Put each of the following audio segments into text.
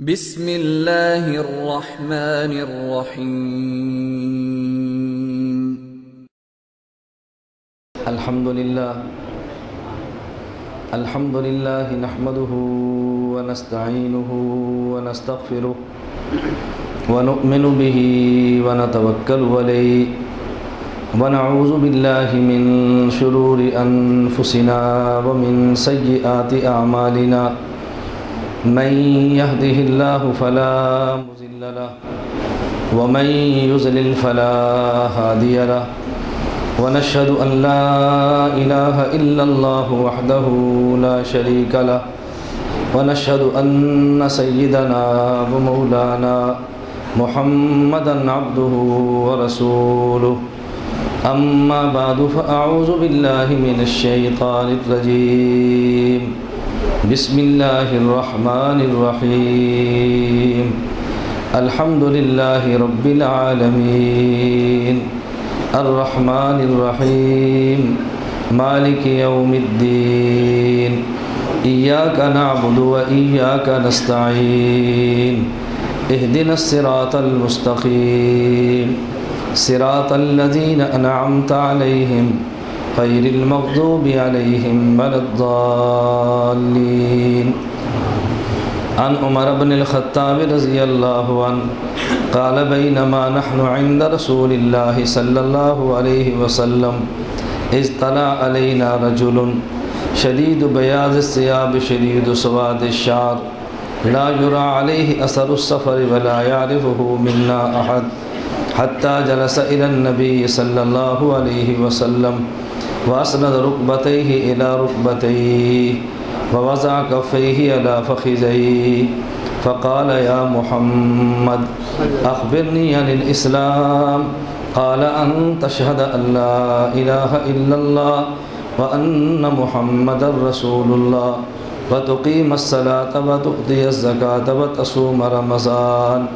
بسم اللہ الرحمن الرحیم الحمد للہ نحمده ونستعینه ونستغفره ونؤمن به ونتوکل علیہ ونعوذ باللہ من شرور انفسنا ومن سیئات اعمالنا من يهده الله فلا مضل له ومن يضلل فلا هادي له ونشهد أن لا إله إلا الله وحده لا شريك له ونشهد أن سيدنا ومولانا محمدا عبده ورسوله أما بعد فأعوذ بالله من الشيطان الرجيم بسم اللہ الرحمن الرحیم الحمد للہ رب العالمین الرحمن الرحیم مالک یوم الدین ایاک نعبد و ایاک نستعین اہدنا الصراط المستقیم صراط الذین انعمت علیہم غیر المغضوب علیہم ولا الضالین عن عمر بن الخطاب رضی اللہ عنہ قال بینما نحن عند رسول اللہ صلی اللہ علیہ وسلم اذ طلع علینا رجل شدید بیاض الثياب شدید سواد الشعر لا يرى عليه اثر السفر ولا يعرفه منا احد حتى جلس الى النبي صلی اللہ علیہ وسلم وأسند ركبتيه إلى ركبتيه ووضع كفيه على فخذيه فقال يا محمد أخبرني عن الإسلام قال أن تشهد أن لا إله إلا الله وأن محمد رسول الله وتقيم الصلاة وتؤتي الزكاة وتصوم رمضان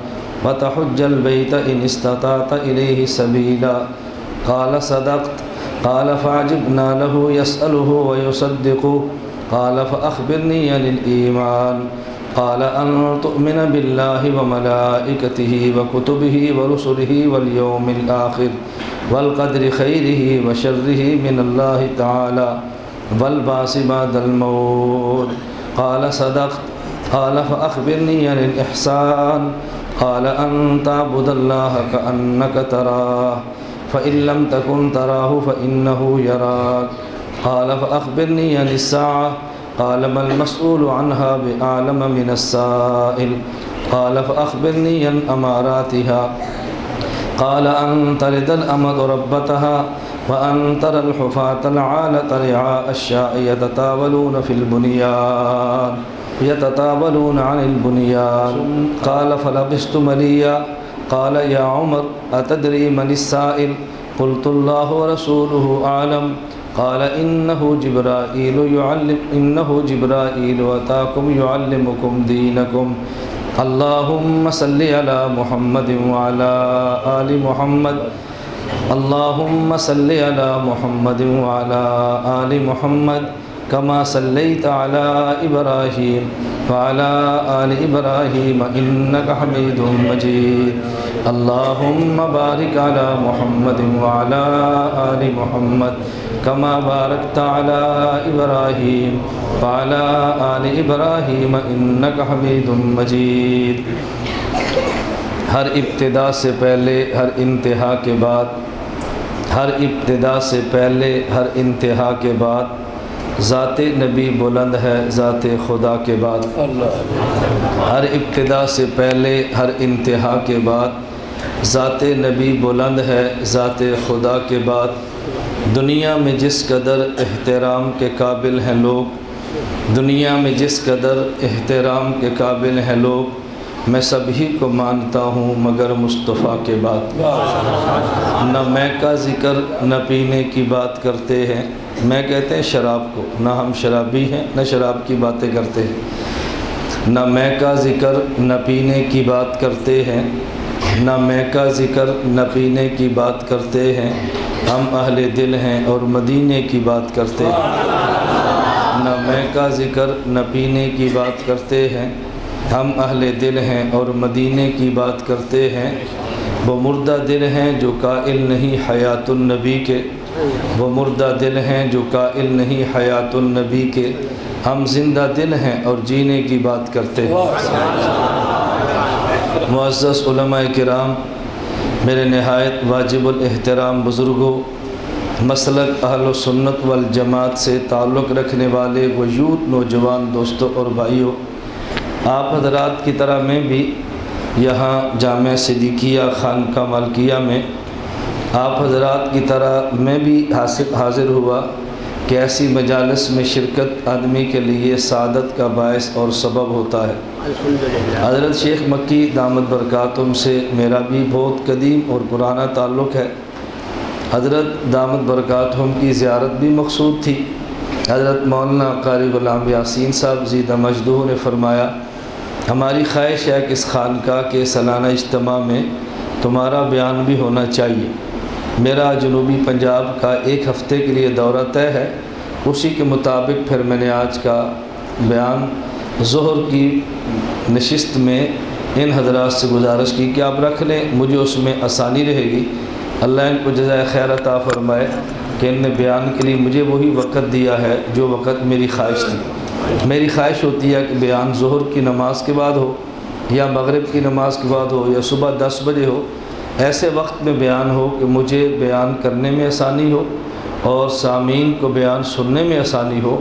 وتحج البيت إن استطعت إليه سبيلا قال صدقت قال فعجبنا له يسأله ويصدقه قال فأخبرني عن الإيمان قال أن تؤمن بالله وملائكته وكتبه ورسله واليوم الآخر والقدر خيره وشره من الله تعالى والبعث بعد الموت قال صدقت قال فأخبرني عن الإحسان قال أن تعبد الله كأنك تراه فإن لم تكن تراه فإنه يراك قال فأخبرني عن الساعة قال ما المسؤول عنها بأعلم من السائل قال فأخبرني عن أماراتها قال أن تلد الأمة ربتها وأن ترى الحفاة العالة رعاء الشاء يتطاولون عن البنيان قال فلبثت مليا قال يا عمر أتدري من السائل قلت الله ورسوله أعلم قال إنه جبرائيل أتاكم يعلمكم دينكم اللهم صل على محمد وعلى آل محمد اللهم صل على محمد وعلى آل محمد كما صليت على إبراهيم وعلى آل إبراهيم إنك حميد مجيد اللهم بارك على محمد وعلى آل محمد كما باركت على إبراهيم وعلى آل إبراهيم إنك حميد مجيد ہر ابتدا سے پہلے ہر انتہا کے بعد ہر ابتدا سے پہلے ہر انتہا کے بعد ذات نبی بلند ہے ذات خدا کے بعد ہر ابتدا سے پہلے ہر انتہا کے بعد ذات نبی بلند ہے ذات خدا کے بعد دنیا میں جس قدر احترام کے قابل ہیں لوگ دنیا میں جس قدر احترام کے قابل ہیں لوگ میں سبھی کو مانتا ہوں مگر مصطفیٰ کے بعد نہ میں کا ذکر نہ پینے کی بات کرتے ہیں میں کہتے ہیں شراب کو نہ ہم شرابی ہیں نہ شراب کی باتیں کرتے ہیں نہ میں کا ذکر نہ پینے کی بات کرتے ہیں نہ میں کا ذکر نہ پینے کی بات کرتے ہیں ہم اہل دل ہیں اور مدینے کی بات کرتے ہیں نہ میں کا ذکر نہ پینے کی بات کرتے ہیں ہم اہل دل ہیں اور مدینے کی بات کرتے ہیں، وہ مردہ دل ہیں جو قائل نہیں حیات النبی کے، وہ مردہ دل ہیں جو قائل نہیں حیات النبی کے، ہم زندہ دل ہیں اور جینے کی بات کرتے ہیں۔ معزز علماء کرام، میرے نہایت واجب الاحترام بزرگوں، مسلک اہل و سنت والجماعت سے تعلق رکھنے والے وجود نوجوان دوستوں اور بھائیوں، آپ حضرات کی طرح میں بھی یہاں جامعہ صدیقیہ خانقاہ مالکیہ میں آپ حضرات کی طرح میں بھی حاضر ہوا کہ ایسی مجالس میں شرکت آدمی کے لیے سعادت کا باعث اور سبب ہوتا ہے۔ حضرت شیخ مکی دامت برکاتہم سے میرا بھی بہت قدیم اور پرانا تعلق ہے۔ حضرت دامت برکاتہم کی زیارت بھی مقصود تھی۔ حضرت مولانا قاری غلام یاسین صاحب زیدہ مجدہ نے فرمایا، ہماری خواہش ہے کہ اس خانقاہ کے سالانہ اجتماع میں تمہارا بیان بھی ہونا چاہیے۔ میرا جنوبی پنجاب کا ایک ہفتے کے لیے دورہ طے ہے، اسی کے مطابق پھر میں نے آج کا بیان ظہر کی نشست میں ان حضرات سے گزارش کی کہ آپ رکھ لیں، مجھے اس میں آسانی رہے گی۔ اللہ ان کو جزائے خیر عطا فرمائے کہ ان نے بیان کے لیے مجھے وہی وقت دیا ہے جو وقت میری خواہش تھی۔ میری خواہش ہوتی ہے کہ بیان ظہر کی نماز کے بعد ہو یا مغرب کی نماز کے بعد ہو یا صبح 10 بجے ہو، ایسے وقت میں بیان ہو کہ مجھے بیان کرنے میں آسانی ہو اور سامعین کو بیان سننے میں آسانی ہو،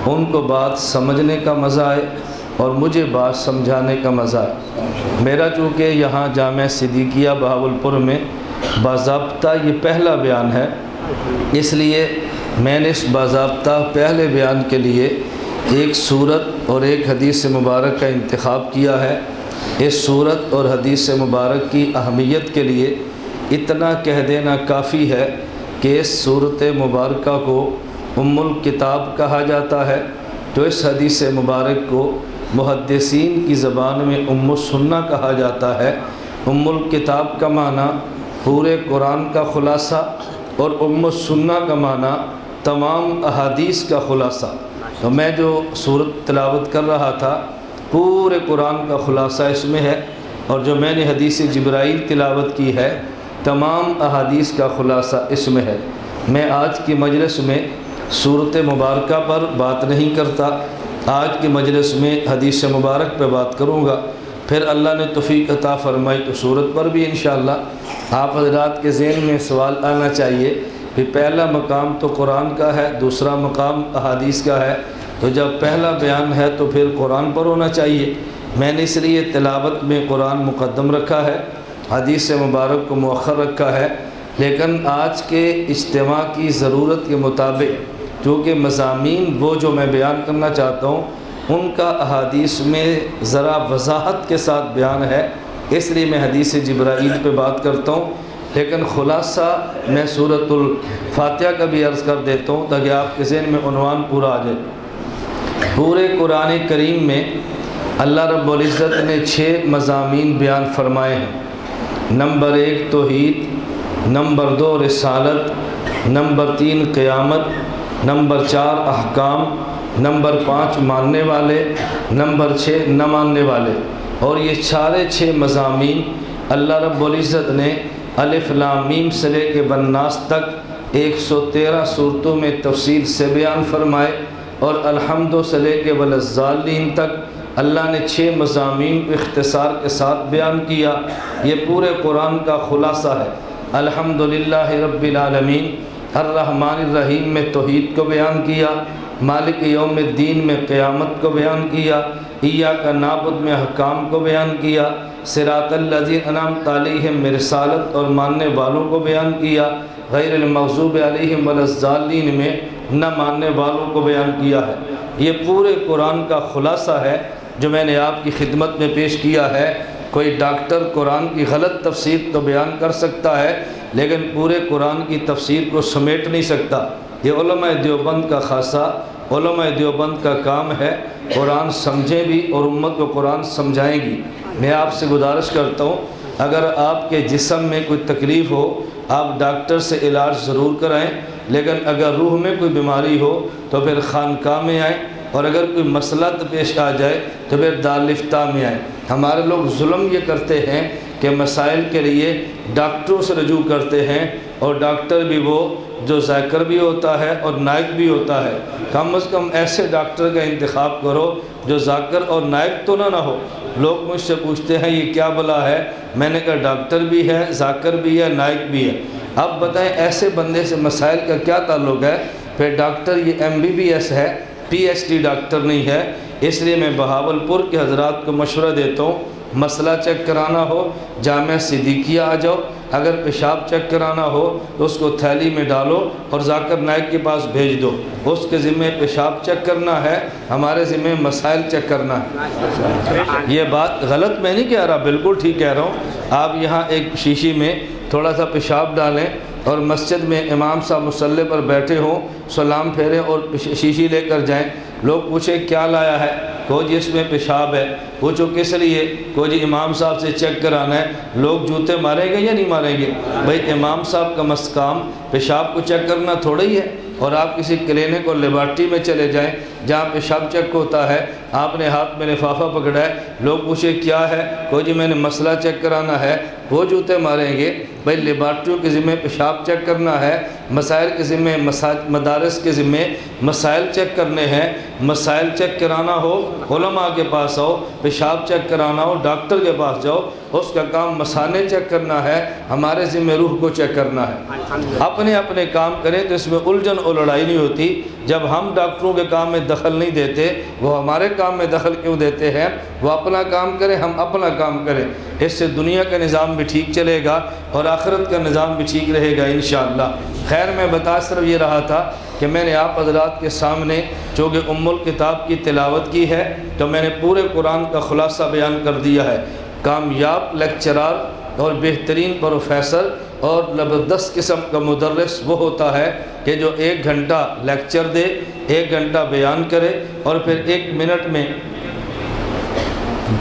ان کو بات سمجھنے کا مزہ آئے اور مجھے بات سمجھانے کا مزہ آئے۔ میرا چونکہ یہاں جامعہ صدیقیہ بہاولپور میں باضابطہ یہ پہلا بیان ہے، اس لیے میں نے اس باضابطہ پہلے بیان کے لیے ایک سورت اور ایک حدیث مبارک کا انتخاب کیا ہے۔ اس سورت اور حدیث مبارک کی اہمیت کے لیے اتنا کہہ دینا کافی ہے کہ اس سورت مبارکہ کو ام الکتاب کہا جاتا ہے، تو اس حدیث مبارک کو محدثین کی زبان میں ام السنہ کہا جاتا ہے۔ ام الکتاب کا معنی پورے قرآن کا خلاصہ اور ام السنہ کا معنی تمام احادیث کا خلاصہ۔ تو میں جو سورت تلاوت کر رہا تھا پورے قرآن کا خلاصہ اس میں ہے، اور جو میں نے حدیث جبرائیل تلاوت کی ہے تمام احادیث کا خلاصہ اس میں ہے۔ میں آج کی مجلس میں سورت مبارکہ پر بات نہیں کرتا، آج کی مجلس میں حدیث مبارک پہ بات کروں گا، پھر اللہ نے توفیق عطا فرمائی تو سورت پر بھی انشاءاللہ آپ حضرات کے ذہن میں سوال آنا چاہیے کہ پہلا مقام تو قرآن کا ہے، دوسرا مقام احادیث کا ہے، تو جب پہلا بیان ہے تو پھر قرآن پر ہونا چاہیے۔ میں نے اس لیے تلاوت میں قرآن مقدم رکھا ہے، حدیث مبارک کو مؤخر رکھا ہے، لیکن آج کے اجتماع کی ضرورت کے مطابق چونکہ مضامین وہ جو میں بیان کرنا چاہتا ہوں ان کا احادیث میں ذرا وضاحت کے ساتھ بیان ہے، اس لیے میں حدیث جبرائیل پہ بات کرتا ہوں، لیکن خلاصہ میں سورۃ الفاتحہ کا بھی عرض کر دیتا ہوں تاکہ آپ کے ذہن میں عنوان پورا آ جائے۔ پورے قرآن کریم میں اللہ رب العزت نے 6 مضامین بیان فرمائے ہیں۔ نمبر 1 توحید، نمبر 2 رسالت، نمبر 3 قیامت، نمبر 4 احکام، نمبر 5 ماننے والے، نمبر 6 نہ ماننے والے، اور یہ سارے 6 مضامین اللہ رب العزت نے الف لام میم سے لے کے والناس تک 113 صورتوں میں تفصیل سے بیان فرمائے، اور الحمد سے لے کے والضالین تک اللہ نے 6 مضامین کو اختصار کے ساتھ بیان کیا۔ یہ پورے قرآن کا خلاصہ ہے۔ الحمدللہ رب العالمین، الرحمن الرحیم میں توحید کو بیان کیا، مالک یوم الدین میں قیامت کو بیان کیا، ایاک نعبد میں احکام کو بیان کیا، صراط الذین انعمت علیہم میں رسالت اور ماننے والوں کو بیان کیا، غیر المغضوب علیہم ولا الضالین میں نہ ماننے والوں کو بیان کیا ہے۔ یہ پورے قرآن کا خلاصہ ہے جو میں نے آپ کی خدمت میں پیش کیا ہے۔ کوئی ڈاکٹر قرآن کی غلط تفسیر تو بیان کر سکتا ہے لیکن پورے قرآن کی تفسیر کو سمیٹ نہیں سکتا۔ یہ علماء دیوبند کا خاصہ، علماء دیوبند کا کام ہے، قرآن سمجھیں بھی اور امت کو قرآن سمجھائیں گی۔ میں آپ سے گزارش کرتا ہوں اگر آپ کے جسم میں کوئی تکلیف ہو آپ ڈاکٹر سے علاج ضرور کرائیں، لیکن اگر روح میں کوئی بیماری ہو تو پھر خانقاہ میں آئیں اور اگر کوئی مسئلہ پیش آ جائے تو پھر دارالفتاء میں آئے۔ ہمارے لوگ ظلم یہ کرتے ہیں کہ مسائل کے لیے ڈاکٹروں سے رجوع کرتے ہیں، اور ڈاکٹر بھی وہ جو ذاکر بھی ہوتا ہے اور نائک بھی ہوتا ہے۔ کم از کم ایسے ڈاکٹر کا انتخاب کرو جو ذاکر اور نائک تو نہ ہو۔ لوگ مجھ سے پوچھتے ہیں یہ کیا بلا ہے، میں نے کہا ڈاکٹر بھی ہے، ذاکر بھی ہے، نائک بھی ہے۔ اب بتائیں ایسے بندے سے مسائل کا کیا تعلق ہے؟ پھر ڈاکٹر یہ MBBS ہے، PhD ڈاکٹر نہیں ہے۔ اس لیے میں بہاولپور کے حضرات کو مشورہ دیتا ہوں، مسئلہ چیک کرانا ہو جامعہ صدیقیہ آ جاؤ، اگر پیشاب چیک کرانا ہو تو اس کو تھیلی میں ڈالو اور ذاکر نائک کے پاس بھیج دو۔ اس کے ذمہ پیشاب چیک کرنا ہے، ہمارے ذمہ مسائل چیک کرنا ہے۔ یہ بات غلط میں نہیں کہہ رہا، بالکل ٹھیک کہہ رہا ہوں۔ آپ یہاں ایک شیشی میں تھوڑا سا پیشاب ڈالیں اور مسجد میں امام صاحب مصلی پر بیٹھے ہوں، سلام پھیریں اور شیشی لے کر جائیں۔ لوگ پوچھیں کیا لایا ہے، کہو جی اس میں پیشاب ہے۔ پوچھو کس لیے، کہو جی امام صاحب سے چیک کرانا ہے۔ لوگ جوتے ماریں گے یا نہیں ماریں گے؟ بھائی امام صاحب کا مسکام پیشاب کو چیک کرنا تھوڑا ہی ہے۔ اور آپ کسی کلینک اور لیبارٹری میں چلے جائیں جہاں پیشاب چیک ہوتا ہے، آپ نے ہاتھ میں لفافہ پکڑا ہے، لوگ پوچھے کیا ہے، کہو جی میں نے مسئلہ چیک کرانا ہے، وہ جوتے ماریں گے۔ بھائی لیبارٹریوں کے ذمہ پیشاب چیک کرنا ہے، مسائل کے ذمہ مدارس کے ذمہ مسائل چیک کرنے ہیں۔ مسائل چیک کرانا ہو علماء کے پاس آؤ، پیشاب چیک کرانا ہو ڈاکٹر کے پاس جاؤ، اس کا کام مسانے چیک کرنا ہے، ہمارے ذمہ روح کو چیک کرنا ہے۔ اپنے اپنے کام کریں تو اس میں الجھن اور لڑائی نہیں ہوتی۔ جب ہم ڈاکٹروں کے کام میں دخل نہیں دیتے، وہ ہمارے کام میں دخل کیوں دیتے ہیں؟ وہ اپنا کام کریں، ہم اپنا کام کریں۔ اس سے دنیا کا نظام بھی ٹھیک چلے گا اور آخرت کا نظام بھی ٹھیک رہے گا انشاءاللہ۔ خیر میں بتا صرف یہ رہا تھا کہ میں نے آپ حضرات کے سامنے چونکہ الکتاب کی تلاوت کی ہے تو میں نے پورے قرآن کا خلاصہ بیان کر دیا ہے۔ کامیاب لیکچرار اور بہترین پروفیسر اور زبردست قسم کا مدرس وہ ہوتا ہے کہ جو 1 گھنٹہ لیکچر دے، 1 گھنٹہ بیان کرے اور پھر 1 منٹ میں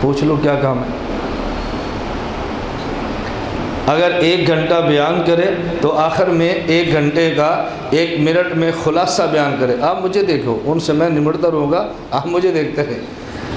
پوچھ لو کیا کام ہے۔ اگر 1 گھنٹہ بیان کرے تو آخر میں 1 گھنٹے کا 1 منٹ میں خلاصہ بیان کرے۔ آپ مجھے دیکھو، ان سے میں نمٹتا رہوں گا، آپ مجھے دیکھتے ہیں۔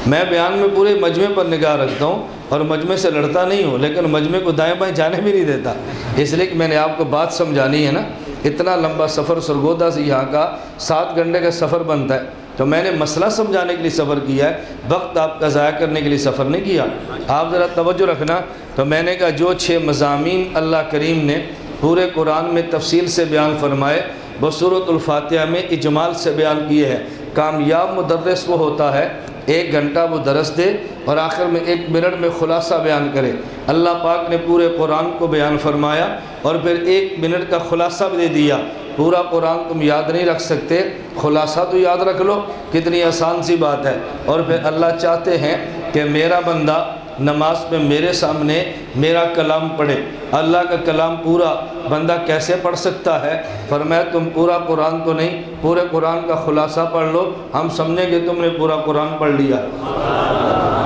میں بیان میں پورے مجمع پر نگاہ رکھتا ہوں اور مجمع سے لڑتا نہیں ہوں، لیکن مجمع کو دائیں بائیں جانے بھی نہیں دیتا، اس لیے کہ میں نے آپ کو بات سمجھانی ہے نا۔ اتنا لمبا سفر سرگودا سے یہاں کا 7 گھنٹے کا سفر بنتا ہے، تو میں نے مسئلہ سمجھانے کے لیے سفر کیا ہے، وقت آپ کا ضائع کرنے کے لیے سفر نہیں کیا۔ آپ ذرا توجہ رکھنا۔ تو میں نے کہا جو 6 مضامین اللہ کریم نے پورے قرآن میں تفصیل سے بیان فرمائے وہ سورۃ الفاتحہ میں اجمال سے بیان کیے ہیں۔ کامیاب مدرس وہ ہوتا ہے 1 گھنٹہ وہ درس دے اور آخر میں 1 منٹ میں خلاصہ بیان کرے۔ اللہ پاک نے پورے قرآن کو بیان فرمایا اور پھر 1 منٹ کا خلاصہ بھی دے دیا۔ پورا قرآن تم یاد نہیں رکھ سکتے، خلاصہ تو یاد رکھ لو، کتنی آسان سی بات ہے۔ اور پھر اللہ چاہتے ہیں کہ میرا بندہ نماز میں میرے سامنے میرا کلام پڑھے۔ اللہ کا کلام پورا بندہ کیسے پڑھ سکتا ہے؟ فرمایا تم پورا قرآن تو نہیں، پورے قرآن کا خلاصہ پڑھ لو، ہم سمجھیں کہ تم نے پورا قرآن پڑھ لیا۔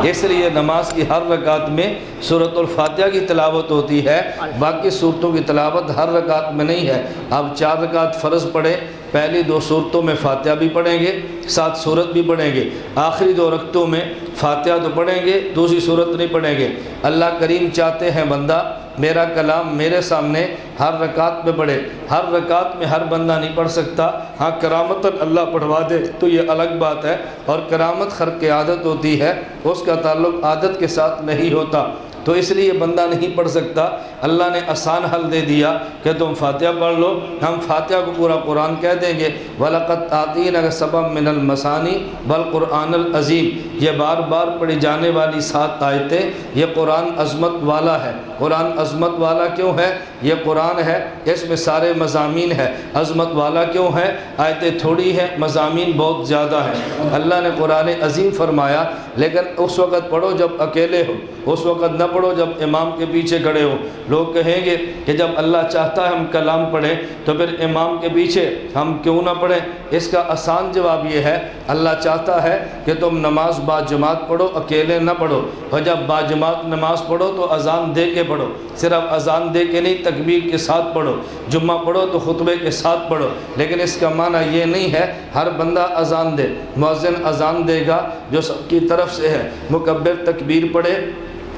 اس لیے نماز کی ہر رکعت میں سورۃ الفاتحہ کی تلاوت ہوتی ہے، باقی صورتوں کی تلاوت ہر رکعت میں نہیں ہے۔ آپ 4 رکعت فرض پڑھیں، پہلی 2 صورتوں میں فاتحہ بھی پڑھیں گے، ساتھ سورت بھی پڑھیں گے، آخری 2 رکعتوں میں فاتحہ تو پڑھیں گے، دوسری صورت نہیں پڑھیں گے۔ اللہ کریم چاہتے ہیں بندہ میرا کلام میرے سامنے ہر رکعت میں پڑھے۔ ہر رکعت میں ہر بندہ نہیں پڑھ سکتا، ہاں کرامتاً اللہ پڑھوا دے تو یہ الگ بات ہے، اور کرامت خرق عادت ہوتی ہے، اس کا تعلق عادت کے ساتھ نہیں ہوتا، تو اس لیے بندہ نہیں پڑھ سکتا۔ اللہ نے آسان حل دے دیا کہ تم فاتحہ پڑھ لو، ہم فاتحہ کو پورا قرآن کہہ دیں گے۔ وَلَقَدْ آتَيْنَاكَ سَبْعًا مِّنَ الْمَثَانِي وَالْقُرْآنَ الْعَظِيمِ، یہ بار بار پڑھی جانے والی 7 آیتیں، یہ قرآن عظمت والا ہے۔ قرآن عظمت والا کیوں ہے؟ یہ قرآن ہے، اس میں سارے مضامین ہے۔ عظمت والا کیوں ہے؟ آیتیں تھوڑی ہیں، مضامین بہت زیادہ ہیں۔ اللہ نے قرآن عظیم فرمایا، لیکن اس وقت پڑھو جب اکیلے ہو، اس وقت نہ پڑھو جب امام کے پیچھے کھڑے ہو۔ لوگ کہیں گے کہ جب اللہ چاہتا ہے ہم کلام پڑھیں تو پھر امام کے پیچھے ہم کیوں نہ پڑھیں؟ اس کا آسان جواب یہ ہے، اللہ چاہتا ہے کہ تم نماز با جماعت پڑھو، اکیلے نہ پڑھو، اور جب با جماعت نماز پڑھو تو اذان دے کے پڑھو، صرف اذان دے کے نہیں، تکبیر کے ساتھ پڑھو۔ جمعہ پڑھو تو خطبے کے ساتھ پڑھو، لیکن اس کا معنی یہ نہیں ہے ہر بندہ اذان دے۔ مؤذن اذان دے گا جو سب کی طرف سے ہے، مکبر تکبیر پڑھے،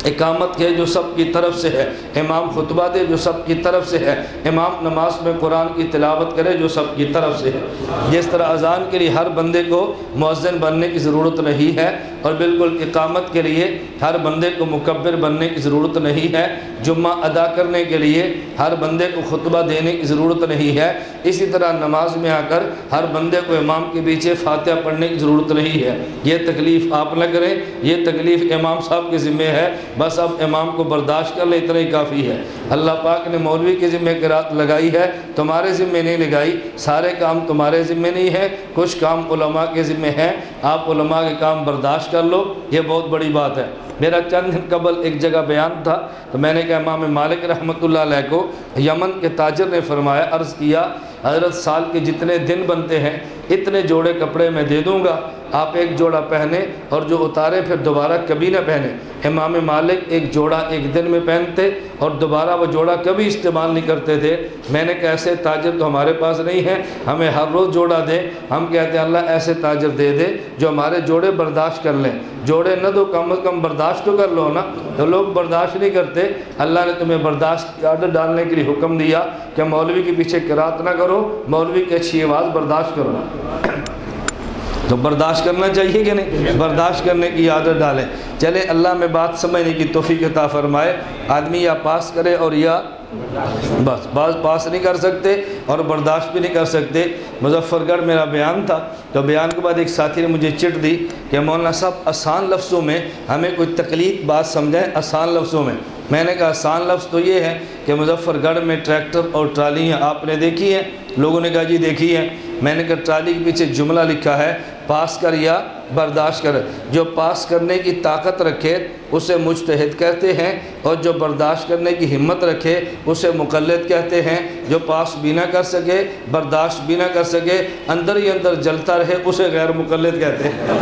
اقامت ہے جو سب کی طرف سے ہے، امام خطبہ دے جو سب کی طرف سے ہے، امام نماز میں قرآن کی تلاوت کرے جو سب کی طرف سے ہے۔ جس طرح اذان کے لیے ہر بندے کو مؤذن بننے کی ضرورت نہیں ہے، اور بالکل اقامت کے لیے ہر بندے کو مکبر بننے کی ضرورت نہیں ہے، جمعہ ادا کرنے کے لیے ہر بندے کو خطبہ دینے کی ضرورت نہیں ہے، اسی طرح نماز میں آ کر ہر بندے کو امام کے پیچھے فاتحہ پڑھنے کی ضرورت نہیں ہے۔ یہ تکلیف آپ نہ کریں، یہ تکلیف امام صاحب کے ذمہ ہے، بس اب امام کو برداشت کر لیں، اتنا ہی کافی ہے۔ اللہ پاک نے مولوی کے ذمہ قرات لگائی ہے، تمہارے ذمہ نہیں لگائی، سارے کام تمہارے ذمہ نہیں ہے، کچھ کام علماء کے ذمہ ہیں، آپ علماء کے کام برداشت کر لو، یہ بہت بڑی بات ہے۔ میرا چند دن قبل ایک جگہ بیان تھا تو میں نے کہا امام مالک رحمۃ اللہ علیہ کو یمن کے تاجر نے فرمایا، عرض کیا حضرت سال کے جتنے دن بنتے ہیں اتنے جوڑے کپڑے میں دے دوں گا، آپ ایک جوڑا پہنے اور جو اتارے پھر دوبارہ کبھی نہ پہنے۔ امام مالک ایک جوڑا ایک دن میں پہنتے اور دوبارہ وہ جوڑا کبھی استعمال نہیں کرتے تھے۔ میں نے کہا ایسے تاجر تو ہمارے پاس نہیں ہیں، ہمیں ہر روز جوڑا دے۔ ہم کہتے ہیں اللہ ایسے تاجر دے دے جو ہمارے جوڑے برداشت کر لیں، جوڑے نہ دو کم از کم برداشت تو کر لو نا۔ تو لوگ برداشت نہیں کرتے، اللہ نے تمہیں برداشت کی عادت ڈالنے کے لیے حکم دیا کہ مولوی کے پیچھے قرات نہ کرو، مولوی کی اچھی آواز برداشت کرو۔ تو برداشت کرنا چاہیے کہ نہیں؟ برداشت کرنے کی عادت ڈالیں۔ چلے اللہ میں بات سمجھنے کی توفیق عطا فرمائے۔ آدمی یا پاس کرے اور یا بس بعض پاس نہیں کر سکتے اور برداشت بھی نہیں کر سکتے۔ مظفر گڑھ میرا بیان تھا تو بیان کے بعد ایک ساتھی نے مجھے چٹ دی کہ مولانا صاحب آسان لفظوں میں ہمیں کوئی تکلیف بات سمجھائیں، آسان لفظوں میں۔ میں نے کہا آسان لفظ تو یہ ہے کہ مظفر گڑھ میں ٹریکٹر اور ٹرالیاں آپ نے دیکھی ہیں؟ لوگوں نے کہا جی دیکھی ہیں۔ میں نے کہا ٹرالی کے پیچھے جملہ لکھا ہے پاس کر یا برداشت کر۔ جو پاس کرنے کی طاقت رکھے اسے مجتہد کہتے ہیں، اور جو برداشت کرنے کی ہمت رکھے اسے مقلد کہتے ہیں۔ جو پاس بھی نہ کر سکے، برداشت بھی نہ کر سکے، اندر ہی اندر جلتا رہے، اسے غیر مقلد کہتے ہیں۔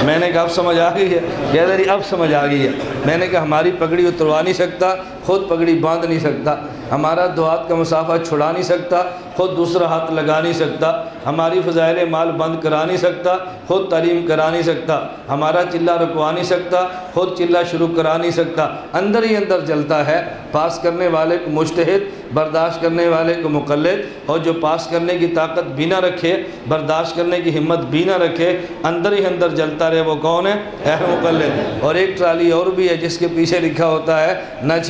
میں نے کہا اب سمجھ آ گئی ہے؟ کہہ رہی اب سمجھ آ گئی ہے۔ میں نے کہا ہماری پگڑی اتروا نہیں سکتا، خود پگڑی باندھ نہیں سکتا، ہمارا دو ہاتھ کا مسافہ چھڑا نہیں سکتا، خود دوسرا ہاتھ لگا نہیں سکتا، ہماری فضائل مال بند کرا نہیں سکتا، خود تعلیم کرا نہیں سکتا، ہمارا چلہ رکوا نہیں سکتا، خود چلہ شروع کرا نہیں سکتا، اندر ہی اندر جلتا ہے۔ پاس کرنے والے کو مجتہد، برداشت کرنے والے کو مقلد، اور جو پاس کرنے کی طاقت بھی نہ رکھے، برداشت کرنے کی ہمت بھی نہ رکھے، اندر ہی اندر جلتا رہے، وہ کون ہے؟ غیر مقلد۔ اور ایک ٹرالی اور بھی ہے جس کے پیچھے لکھا ہوتا ہے نہ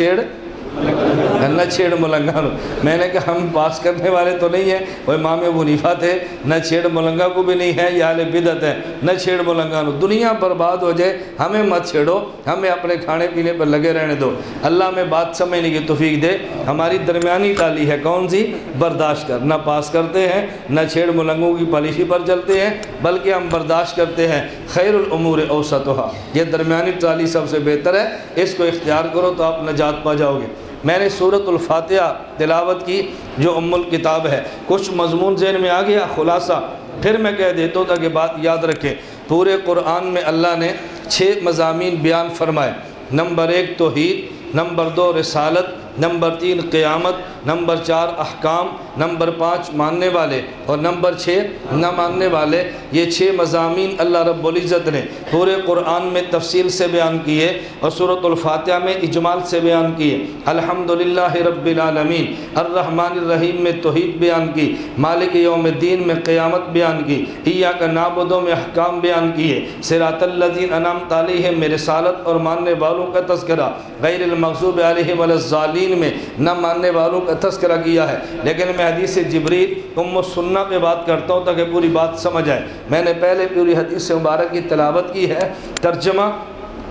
چھیڑ ملنگا۔ میں نے کہا ہم پاس کرنے والے تو نہیں ہیں، وہ امام ابو حنیفہ تھے، نہ چھیڑ ملنگا کو بھی نہیں ہے، یہ اہل بدعت ہے، نہ چھیڑ ملنگا۔ دنیا برباد ہو جائے ہمیں مت چھیڑو، ہمیں اپنے کھانے پینے پر لگے رہنے دو۔ اللہ میں بات سمجھنے کی توفیق دے۔ ہماری درمیانی ٹالی ہے کون سی؟ برداشت کر۔ نہ پاس کرتے ہیں نہ چھیڑ ملنگوں کی پالیسی پر چلتے ہیں، بلکہ ہم برداشت کرتے ہیں۔ خیر الامور اوسطھا، یہ درمیانی ٹالی سب سے بہتر ہے، اس کو اختیار کرو تو آپ نجات پا جاؤ گے۔ میں نے سورۃ الفاتحہ تلاوت کی جو ام الکتاب ہے، کچھ مضمون ذہن میں آ گیا، خلاصہ پھر میں کہہ دیتا ہوں تاکہ بات یاد رکھیں۔ پورے قرآن میں اللہ نے 6 مضامین بیان فرمائے۔ نمبر 1 توحید، نمبر 2 رسالت، نمبر 3 قیامت، نمبر 4 احکام، نمبر 5 ماننے والے، اور نمبر 6 نہ ماننے والے۔ یہ 6 مضامین اللہ رب العزت نے پورے قرآن میں تفصیل سے بیان کیے اور سورۃ الفاتحہ میں اجمال سے بیان کیے۔ الحمدللہ رب العالمین، الرحمن الرحیم میں توحید بیان کی، مالک یوم الدین میں قیامت بیان کی، ایاک نعبد میں احکام بیان کیے، صراط الذین انعمت علیہم میں رسالت اور ماننے والوں کا تذکرہ، غیر المغضوب علیہم ولا الضالین میں نہ ماننے والوں کا تذکرہ کیا ہے۔ لیکن میں حدیث جبریل ام السنہ پہ بات کرتا ہوں تاکہ پوری بات سمجھ آئے۔ میں نے پہلے پوری حدیث مبارک کی تلاوت کی ہے، ترجمہ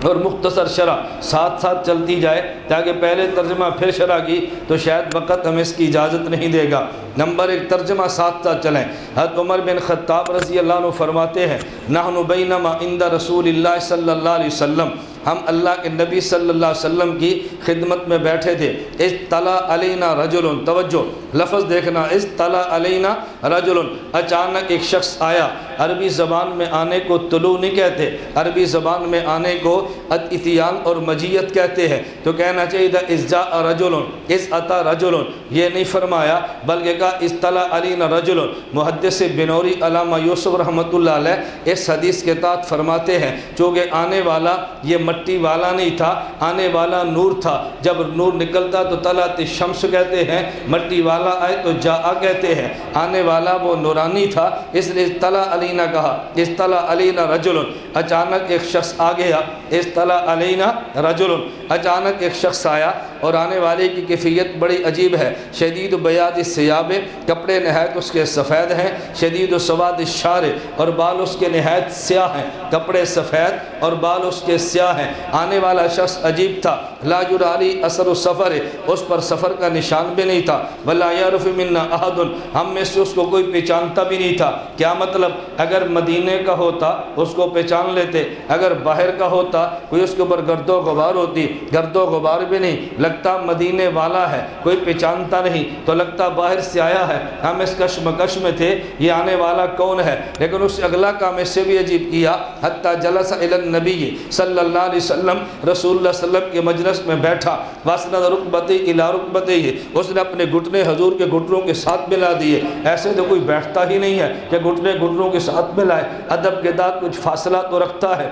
اور مختصر شرح ساتھ ساتھ چلتی جائے، تاکہ پہلے ترجمہ پھر شرح کی تو شاید وقت ہمیں اس کی اجازت نہیں دے گا۔ نمبر 1 ترجمہ ساتھ ساتھ چلیں۔ حضرت عمر بن خطاب رضی اللہ عنہ فرماتے ہیں، نحن بینما عند رسول اللہ صلی اللہ علیہ وسلم ہم اللہ کے نبی صلی اللہ علیہ وسلم کی خدمت میں بیٹھے تھے، اطلع علینا رجل، توجہ لفظ دیکھنا، اطلع علینا رجل، اچانک ایک شخص آیا۔ عربی زبان میں آنے کو طلوع نہیں کہتے، عربی زبان میں آنے کو اتیان اور مجیت کہتے ہیں، تو کہنا چاہیے تھا اذ جاء رجل، اذ اتی رجل، یہ نہیں فرمایا بلکہ کہا اطلع علینا رجل۔ محدث بنوری علامہ یوسف رحمۃ اللہ علیہ اس حدیث کے تحت فرماتے ہیں چونکہ آنے والا یہ مٹی والا نہیں تھا، آنے والا نور تھا، جب نور نکلتا تو طلعت الشمس کہتے ہیں، مٹی والا آئے تو جاء کہتے ہیں، آنے والا وہ نورانی تھا، اس لیے اطلع علینا کہا، اطلع علینا رجل، اچانک ایک شخص آ گیا، اطلع علینا رجل، اچانک ایک شخص آیا، اور آنے والے کی کیفیت بڑی عجیب ہے، شدید بیاض الثیاب، کپڑے نہایت اس کے سفید ہیں، شدید سواد الشعر، اور بال اس کے نہایت سیاہ ہیں، کپڑے سفید اور بال اس کے سیاہ ہیں۔ آنے والا شخص عجیب تھا، لا یراری اثر السفر، اس پر سفر کا نشان بھی نہیں تھا، ولا یعرف منا احد، ہم میں سے اس کو کوئی پہچانتا بھی نہیں تھا۔ کیا مطلب؟ اگر مدینے کا ہوتا اس کو پہچان لیتے، اگر باہر کا ہوتا کوئی اس کے اوپر گرد و غبار ہوتی، گرد و غبار بھی نہیں، لگتا مدینے والا ہے، کوئی پہچانتا نہیں، تو لگتا باہر سے آیا ہے۔ ہم اس کشمکش میں تھے یہ آنے والا کون ہے، لیکن اس اگلا کام اس سے بھی عجیب کیا، حتی جلس الی النبی صلی اللہ علیہ وسلم، رسول اللہ صلی اللہ علیہ وسلم کے مجلس میں بیٹھا، واسند رکبتی الی رکبتی، اس نے اپنے گھٹنے حضور کے گھٹنوں کے ساتھ ملا دیے۔ ایسے تو کوئی بیٹھتا ہی نہیں ہے کہ گھٹنے گھٹنوں کے ساتھ ملائے، ادب کے ساتھ کچھ فاصلہ تو رکھتا ہے۔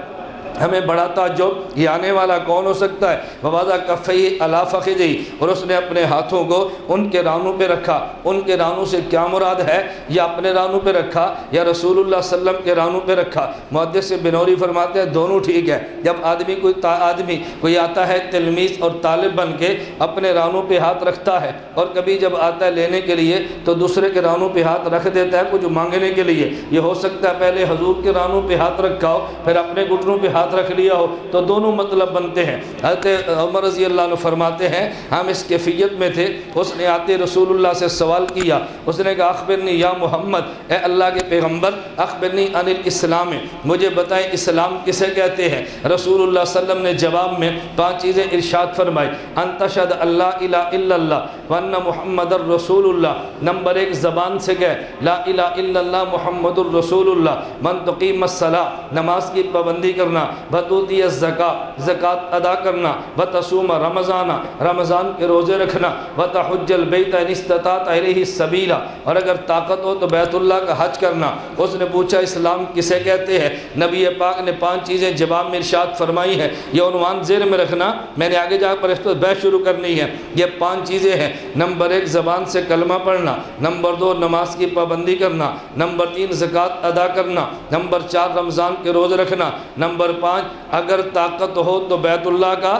ہمیں بڑا تعجب، یہ آنے والا کون ہو سکتا ہے؟ ووضع کفیہ علی فخذیہ، اور اس نے اپنے ہاتھوں کو ان کے رانوں پہ رکھا۔ ان کے رانوں سے کیا مراد ہے؟ یا اپنے رانوں پہ رکھا یا رسول اللہ صلی اللہ علیہ وسلم کے رانوں پہ رکھا؟ محدث بنوری فرماتے ہیں دونوں ٹھیک ہے۔ جب آدمی کوئی آتا ہے تلمیذ اور طالب بن کے اپنے رانوں پہ ہاتھ رکھتا ہے، اور کبھی جب آتا ہے لینے کے لیے تو دوسرے کے رانوں پہ ہاتھ رکھ دیتا ہے کچھ مانگنے کے لیے، یہ ہو سکتا ہے پہلے حضور کے رانوں پہ ہاتھ رکھا ہو پھر اپنے گھٹنوں پہ ہاتھ رکھ لیا ہو، تو دونوں مطلب بنتے ہیں۔ حضرت عمر رضی اللہ عنہ فرماتے ہیں ہم اس کیفیت میں تھے، اس نے آتے رسول اللہ سے سوال کیا، اس نے کہا اخبرنی یا محمد، اے اللہ کے پیغمبر، اخبرنی عن الاسلام، مجھے بتائیں اسلام کسے کہتے ہیں؟ رسول اللہ صلی اللہ علیہ وسلم نے جواب میں 5 چیزیں ارشاد فرمائی، ان تشہد اللہ الہ الا اللہ وان محمد الرسول اللہ، نمبر 1 زبان سے کہے لا الہ الا اللہ محمد الرسول اللہ، من تقیم الصلاۃ، نماز کی پابندی کرنا، بتوتی الزکاۃ، زکوٰۃ ادا کرنا، بتصوم رمضان، رمضان کے روزے رکھنا، بتحج البیت ان استطاعت الیہ السبیل، اور اگر طاقت ہو تو بیت اللہ کا حج کرنا۔ اس نے پوچھا اسلام کسے کہتے ہیں؟ نبی پاک نے 5 چیزیں جواب میں ارشاد فرمائی ہیں، یہ عنوان ذہن میں رکھنا، میں نے آگے جا کر اس پر بحث شروع کرنی ہے۔ یہ 5 چیزیں ہیں، نمبر 1 زبان سے کلمہ پڑھنا، نمبر 2 نماز کی پابندی کرنا، نمبر 3 زکوٰۃ ادا کرنا، نمبر 4 رمضان کے روزے رکھنا، نمبر 5 اگر طاقت ہو تو بیت اللہ کا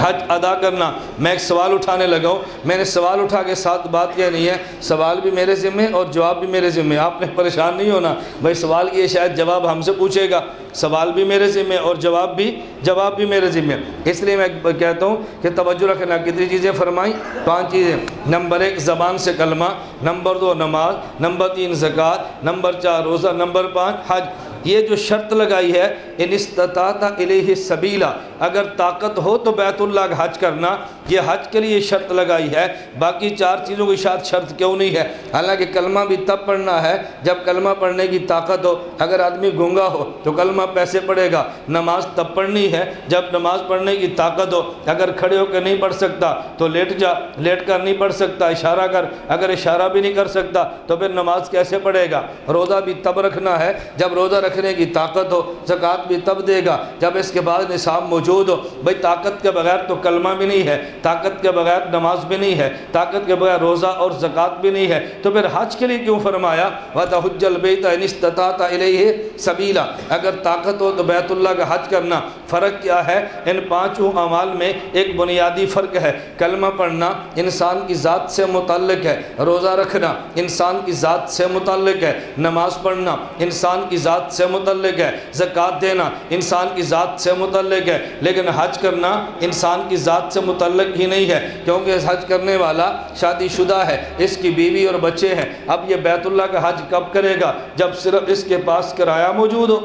حج ادا کرنا۔ میں ایک سوال اٹھانے لگا ہوں، میں نے سوال اٹھا کے ساتھ بات یہ نہیں ہے، سوال بھی میرے ذمہ اور جواب بھی میرے ذمہ، آپ نے پریشان نہیں ہونا بھائی سوال کی شاید جواب ہم سے پوچھے گا، سوال بھی میرے ذمہ اور جواب بھی میرے ذمہ، اس لیے میں کہتا ہوں کہ توجہ رکھنا۔ کتنی چیزیں فرمائیں؟ 5 چیزیں، نمبر 1 زبان سے کلمہ، نمبر 2 نماز، نمبر 3 زکوٰۃ، نمبر 4 روزہ، نمبر 5 حج۔ یہ جو شرط لگائی ہے ان استطاعت الیہ السبیل، اگر طاقت ہو تو بیت اللہ کا حج کرنا، یہ حج کے لیے شرط لگائی ہے، باقی 4 چیزوں کی شرط کیوں نہیں ہے؟ حالانکہ کلمہ بھی تب پڑھنا ہے جب کلمہ پڑھنے کی طاقت ہو، اگر آدمی گونگا ہو تو کلمہ پیسے پڑھے گا، نماز تب پڑھنی ہے جب نماز پڑھنے کی طاقت ہو، اگر کھڑے ہو کے نہیں پڑھ سکتا تو لیٹ جا، لیٹ کر نہیں پڑھ سکتا اشارہ کر، اگر اشارہ بھی نہیں کر سکتا تو پھر نماز کیسے پڑھے گا؟ روزہ بھی تب رکھنا ہے جب روزہ رکھنے کی طاقت ہو، زکوٰۃ بھی تب دے گا جب اس کے بعد نصاب موجود ہو۔ بھئی طاقت کے بغیر تو کلمہ بھی نہیں ہے، طاقت کے بغیر نماز بھی نہیں ہے، طاقت کے بغیر روزہ اور زکوٰۃ بھی نہیں ہے، تو پھر حج کے لیے کیوں فرمایا وَتَحُجَّ الْبَيْتَ إِنِ اسْتَطَعْتَ إِلَيْهِ سَبِيلًا؟ اگر طاقت ہو تو بیت اللہ کا حج کرنا۔ فرق کیا ہے؟ ان 5 اعمال میں ایک بنیادی فرق ہے، کلمہ پڑھنا انسان کی ذات سے متعلق ہے، روزہ رکھنا انسان کی ذات سے متعلق ہے، نماز پڑھنا انسان کی ذات سے متعلق ہے، زکوٰۃ دینا انسان کی ذات سے متعلق ہے، لیکن حج کرنا انسان کی ذات سے متعلق ہی نہیں ہے، کیونکہ حج کرنے والا شادی شدہ ہے، اس کی بیوی اور بچے ہیں۔ اب یہ بیت اللہ کا حج کب کرے گا؟ جب صرف اس کے پاس کرایہ موجود ہو،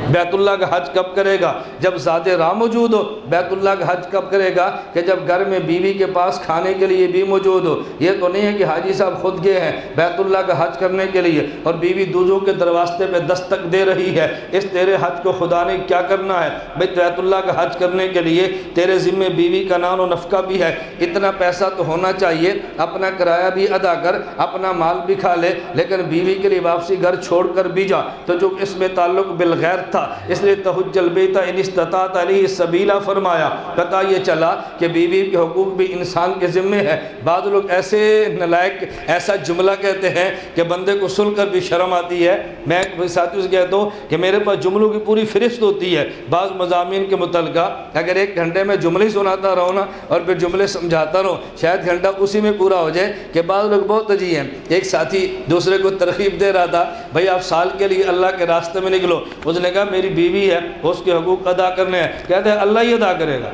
بیت اللہ کا حج کب کرے گا؟ جب ذات راہ موجود ہو۔ بیت اللہ کا حج کب کرے گا؟ کہ جب گھر میں بیوی کے پاس کھانے کے لیے بھی موجود ہو۔ یہ تو نہیں ہے کہ حاجی صاحب خود گئے ہیں بیت اللہ کا حج کرنے کے لیے اور بیوی دوزوں کے دروازے پہ دستک دے رہی ہے، اس تیرے حج کو خدا نے کیا کرنا ہے؟ بیت اللہ کا حج کرنے کے لیے تیرے ذمے بیوی کا نان و نفقہ بھی ہے، اتنا پیسہ تو ہونا چاہیے، اپنا کرایہ بھی ادا کر، اپنا مال بھی کھا لے، لیکن بیوی کے لیے واپسی گھر چھوڑ کر بھی جا۔ تو جو اس میں تعلق بالغیر تھا، اس لیے تحج البیت ان استطاعت علیہ سبیلا فرمایا۔ پتہ یہ چلا کہ بیوی کے حقوق بھی انسان کے ذمے ہے۔ بعض لوگ ایسے نالائق ایسا جملہ کہتے ہیں کہ بندے کو سن کر بھی شرم آتی ہے۔ میں ساتھیوں سے کہتا ہوں کہ میرے پاس جملوں کی پوری فہرست ہوتی ہے بعض مضامین کے متعلقہ، اگر ایک گھنٹے میں جملے سناتا رہو نا اور پھر جملے سمجھاتا رہو، شاید گھنٹہ اسی میں پورا ہو جائے۔ کہ بعض لوگ بہت عجیب ہیں۔ ایک ساتھی دوسرے کو ترغیب دے رہا تھا، بھائی آپ سال کے لیے اللہ کے راستے میں نکلو۔ اس نے کہا میری بیوی ہے، اس کے حقوق ادا کرنے ہیں۔ کہتے ہیں اللہ ہی ادا کرے گا۔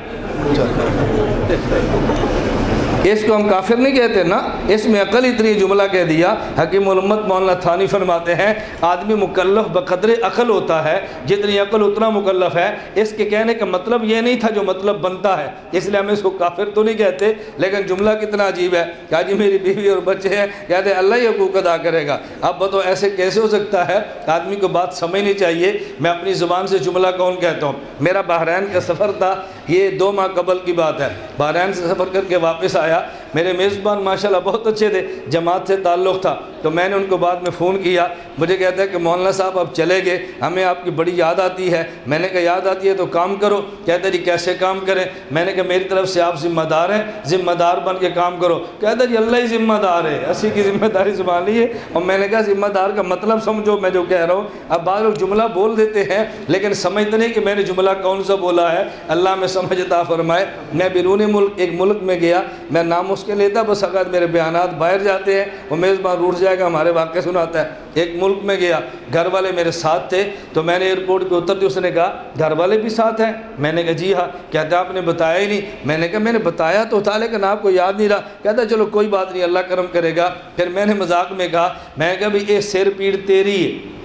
اس کو ہم کافر نہیں کہتے نا، اس میں عقل اتنی جملہ کہہ دیا۔ حکیم الامت مولانا تھانی فرماتے ہیں آدمی مکلف بقدر عقل ہوتا ہے، جتنی عقل اتنا مکلف ہے۔ اس کے کہنے کا مطلب یہ نہیں تھا جو مطلب بنتا ہے، اس لیے ہم اس کو کافر تو نہیں کہتے، لیکن جملہ کتنا عجیب ہے کہ جی میری بیوی اور بچے ہیں، کہتے ہیں اللہ ہی حقوق ادا کرے گا۔ اب بتاؤ ایسے کیسے ہو سکتا ہے؟ آدمی کو بات سمجھنی چاہیے۔ میں اپنی زبان سے جملہ کون کہتا ہوں؟ میرا بحرین کا سفر تھا، یہ 2 ماہ قبل کی بات ہے۔ بحرین سے سفر کر کے واپس آیا، میرے میزبان ماشاءاللہ بہت اچھے تھے، جماعت سے تعلق تھا، تو میں نے ان کو بعد میں فون کیا۔ مجھے کہتا ہے کہ مولانا صاحب اب چلے گئے، ہمیں آپ کی بڑی یاد آتی ہے۔ میں نے کہا یاد آتی ہے تو کام کرو۔ کہتا ہے جی کیسے کام کریں؟ میں نے کہا میری طرف سے آپ ذمہ دار ہیں، ذمہ دار بن کے کام کرو۔ کہتا ہے جی اللہ ہی ذمہ دار ہے، اسی کی ذمہ داری سنبھال لیے۔ اور میں نے کہا ذمہ دار کا مطلب سمجھو میں جو کہہ رہا ہوں۔ اب بعض لوگ جملہ بول دیتے ہیں لیکن سمجھتے نہیں کہ میں نے جملہ کون سا بولا ہے۔ اللہ میں سمجھ عطا فرمائے۔ میں بیرون ملک ایک ملک میں گیا، میں نام اس کے لیتا، بس اگر میرے بیانات باہر جاتے ہیں وہ میزبان روٹ جائے گا، ہمارے واقعہ سناتا ہے۔ ایک ملک میں گیا، گھر والے میرے ساتھ تھے، تو میں نے ایئرپورٹ پہ اترتے اس نے کہا گھر والے بھی ساتھ ہیں؟ میں نے کہا جی ہاں۔ کہتا آپ نے بتایا ہی نہیں۔ میں نے کہا میں نے بتایا تو تھا لیکن آپ کو یاد نہیں رہا۔ کہتا چلو کوئی بات نہیں، اللہ کرم کرے گا۔ پھر میں نے مذاق میں کہا، میں نے کہا بھئی یہ سر پیڑ تیری ہے۔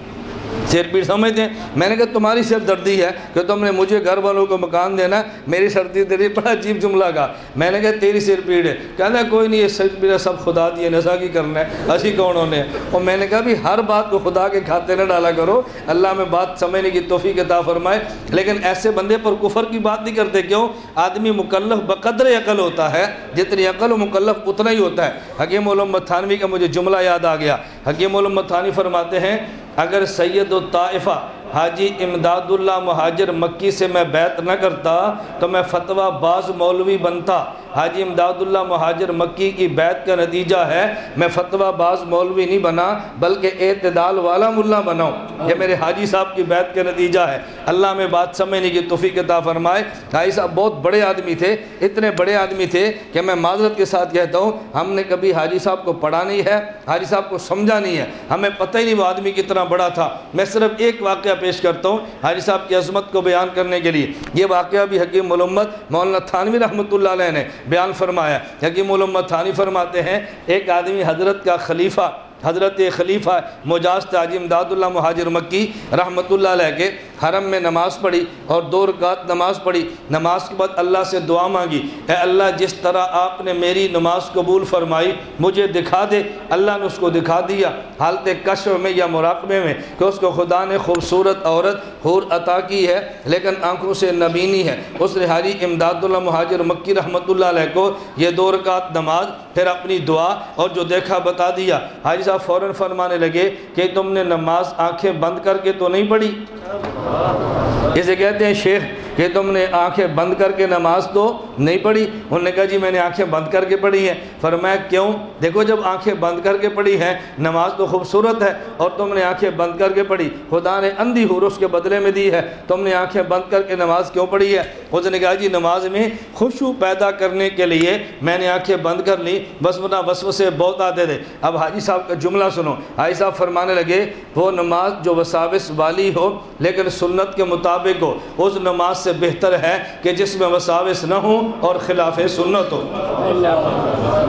سر پیڑ سمجھتے ہیں؟ میں نے کہا تمہاری سر دردی ہے کہ تم نے مجھے گھر والوں کو مکان دینا، میری سردی تیری۔ بڑا عجیب جملہ کہا۔ میں نے کہا تیری سر پیڑ ہے۔ کہتا ہے کوئی نہیں، یہ سر پیڑ سب خدا دیے، نسا کی کرنا ہے، اسی کون ہونے ہیں۔ اور میں نے کہا بھی ہر بات کو خدا کے کھاتے نہ ڈالا کرو، اللہ میں بات سمجھنے کی توفیق عطا فرمائے۔ لیکن ایسے بندے پر کفر کی بات نہیں کرتے، کیوں؟ آدمی مکلف بقدر عقل ہوتا ہے، جتنی عقل و مکلف اتنا ہی ہوتا ہے۔ حکیم الامت تھانوی کا مجھے جملہ یاد آ گیا۔ حکیم الامت تھانوی فرماتے ہیں اگر سید الطائفہ حاجی امداد اللہ مہاجر مکی سے میں بیعت نہ کرتا تو میں فتویٰ باز مولوی بنتا۔ حاجی امداد اللہ مہاجر مکی کی بیعت کا نتیجہ ہے میں فتویٰ باز مولوی نہیں بنا بلکہ اعتدال والا ملا بناؤں۔ یہ میرے حاجی صاحب کی بیعت کا نتیجہ ہے۔ اللہ میں بات سمجھنے کی توفیق عطا فرمائے۔ حاجی صاحب بہت بڑے آدمی تھے، اتنے بڑے آدمی تھے کہ میں معذرت کے ساتھ کہتا ہوں ہم نے کبھی حاجی صاحب کو پڑھا نہیں ہے، حاجی صاحب کو سمجھا نہیں ہے، ہمیں پتہ ہی نہیں وہ آدمی کتنا بڑا تھا۔ میں صرف ایک واقعہ پیش کرتا ہوں حاجی صاحب کی عظمت کو بیان کرنے کے لیے۔ یہ واقعہ بھی حکیم الامت مولانا تھانوی رحمۃ اللہ علیہ نے بیان فرمایا۔ حکیم الامت تھانوی فرماتے ہیں ایک آدمی حضرت کا خلیفہ، حضرت خلیفہ مجاز حاجی امداد اللہ مہاجر مکی رحمۃ اللہ علیہ کے حرم میں نماز پڑھی اور 2 رکعت نماز پڑھی۔ نماز کے بعد اللہ سے دعا مانگی، اے اللہ جس طرح آپ نے میری نماز قبول فرمائی مجھے دکھا دے۔ اللہ نے اس کو دکھا دیا حالت کشف میں یا مراقبے میں کہ اس کو خدا نے خوبصورت عورت حور عطا کی ہے لیکن آنکھوں سے نبینی ہے۔ اس نے حاجی امداد اللہ مہاجر مکی رحمۃ اللہ علیہ کو یہ 2 رکعت نماز پھر اپنی دعا اور جو دیکھا بتا دیا۔ حاجی صاحب فوراً فرمانے لگے کہ تم نے نماز آنکھیں بند کر کے تو نہیں پڑھی؟ اسے کہتے ہیں شیخ کہ تم نے آنکھیں بند کر کے نماز تو نہیں پڑھی؟ انہوں نے کہا جی میں نے آنکھیں بند کر کے پڑھی ہیں۔ فرمایا کیوں؟ دیکھو جب آنکھیں بند کر کے پڑھی ہیں نماز تو خوبصورت ہے اور تم نے آنکھیں بند کر کے پڑھی، خدا نے اندھی حور اس کے بدلے میں دی ہے، تم نے آنکھیں بند کر کے نماز کیوں پڑھی ہے؟ اس نے کہا جی نماز میں خشوع پیدا کرنے کے لیے میں نے آنکھیں بند کر لی، بس ورنہ وسوسے بہت آتے تھے۔ اب حاجی صاحب کا جملہ سنو۔ حاجی صاحب فرمانے لگے وہ نماز جو وساوس والی ہو لیکن سنت کے مطابق ہو اس نماز سے بہتر ہے کہ جس میں وساوس نہ ہو اور خلاف سنت ہو۔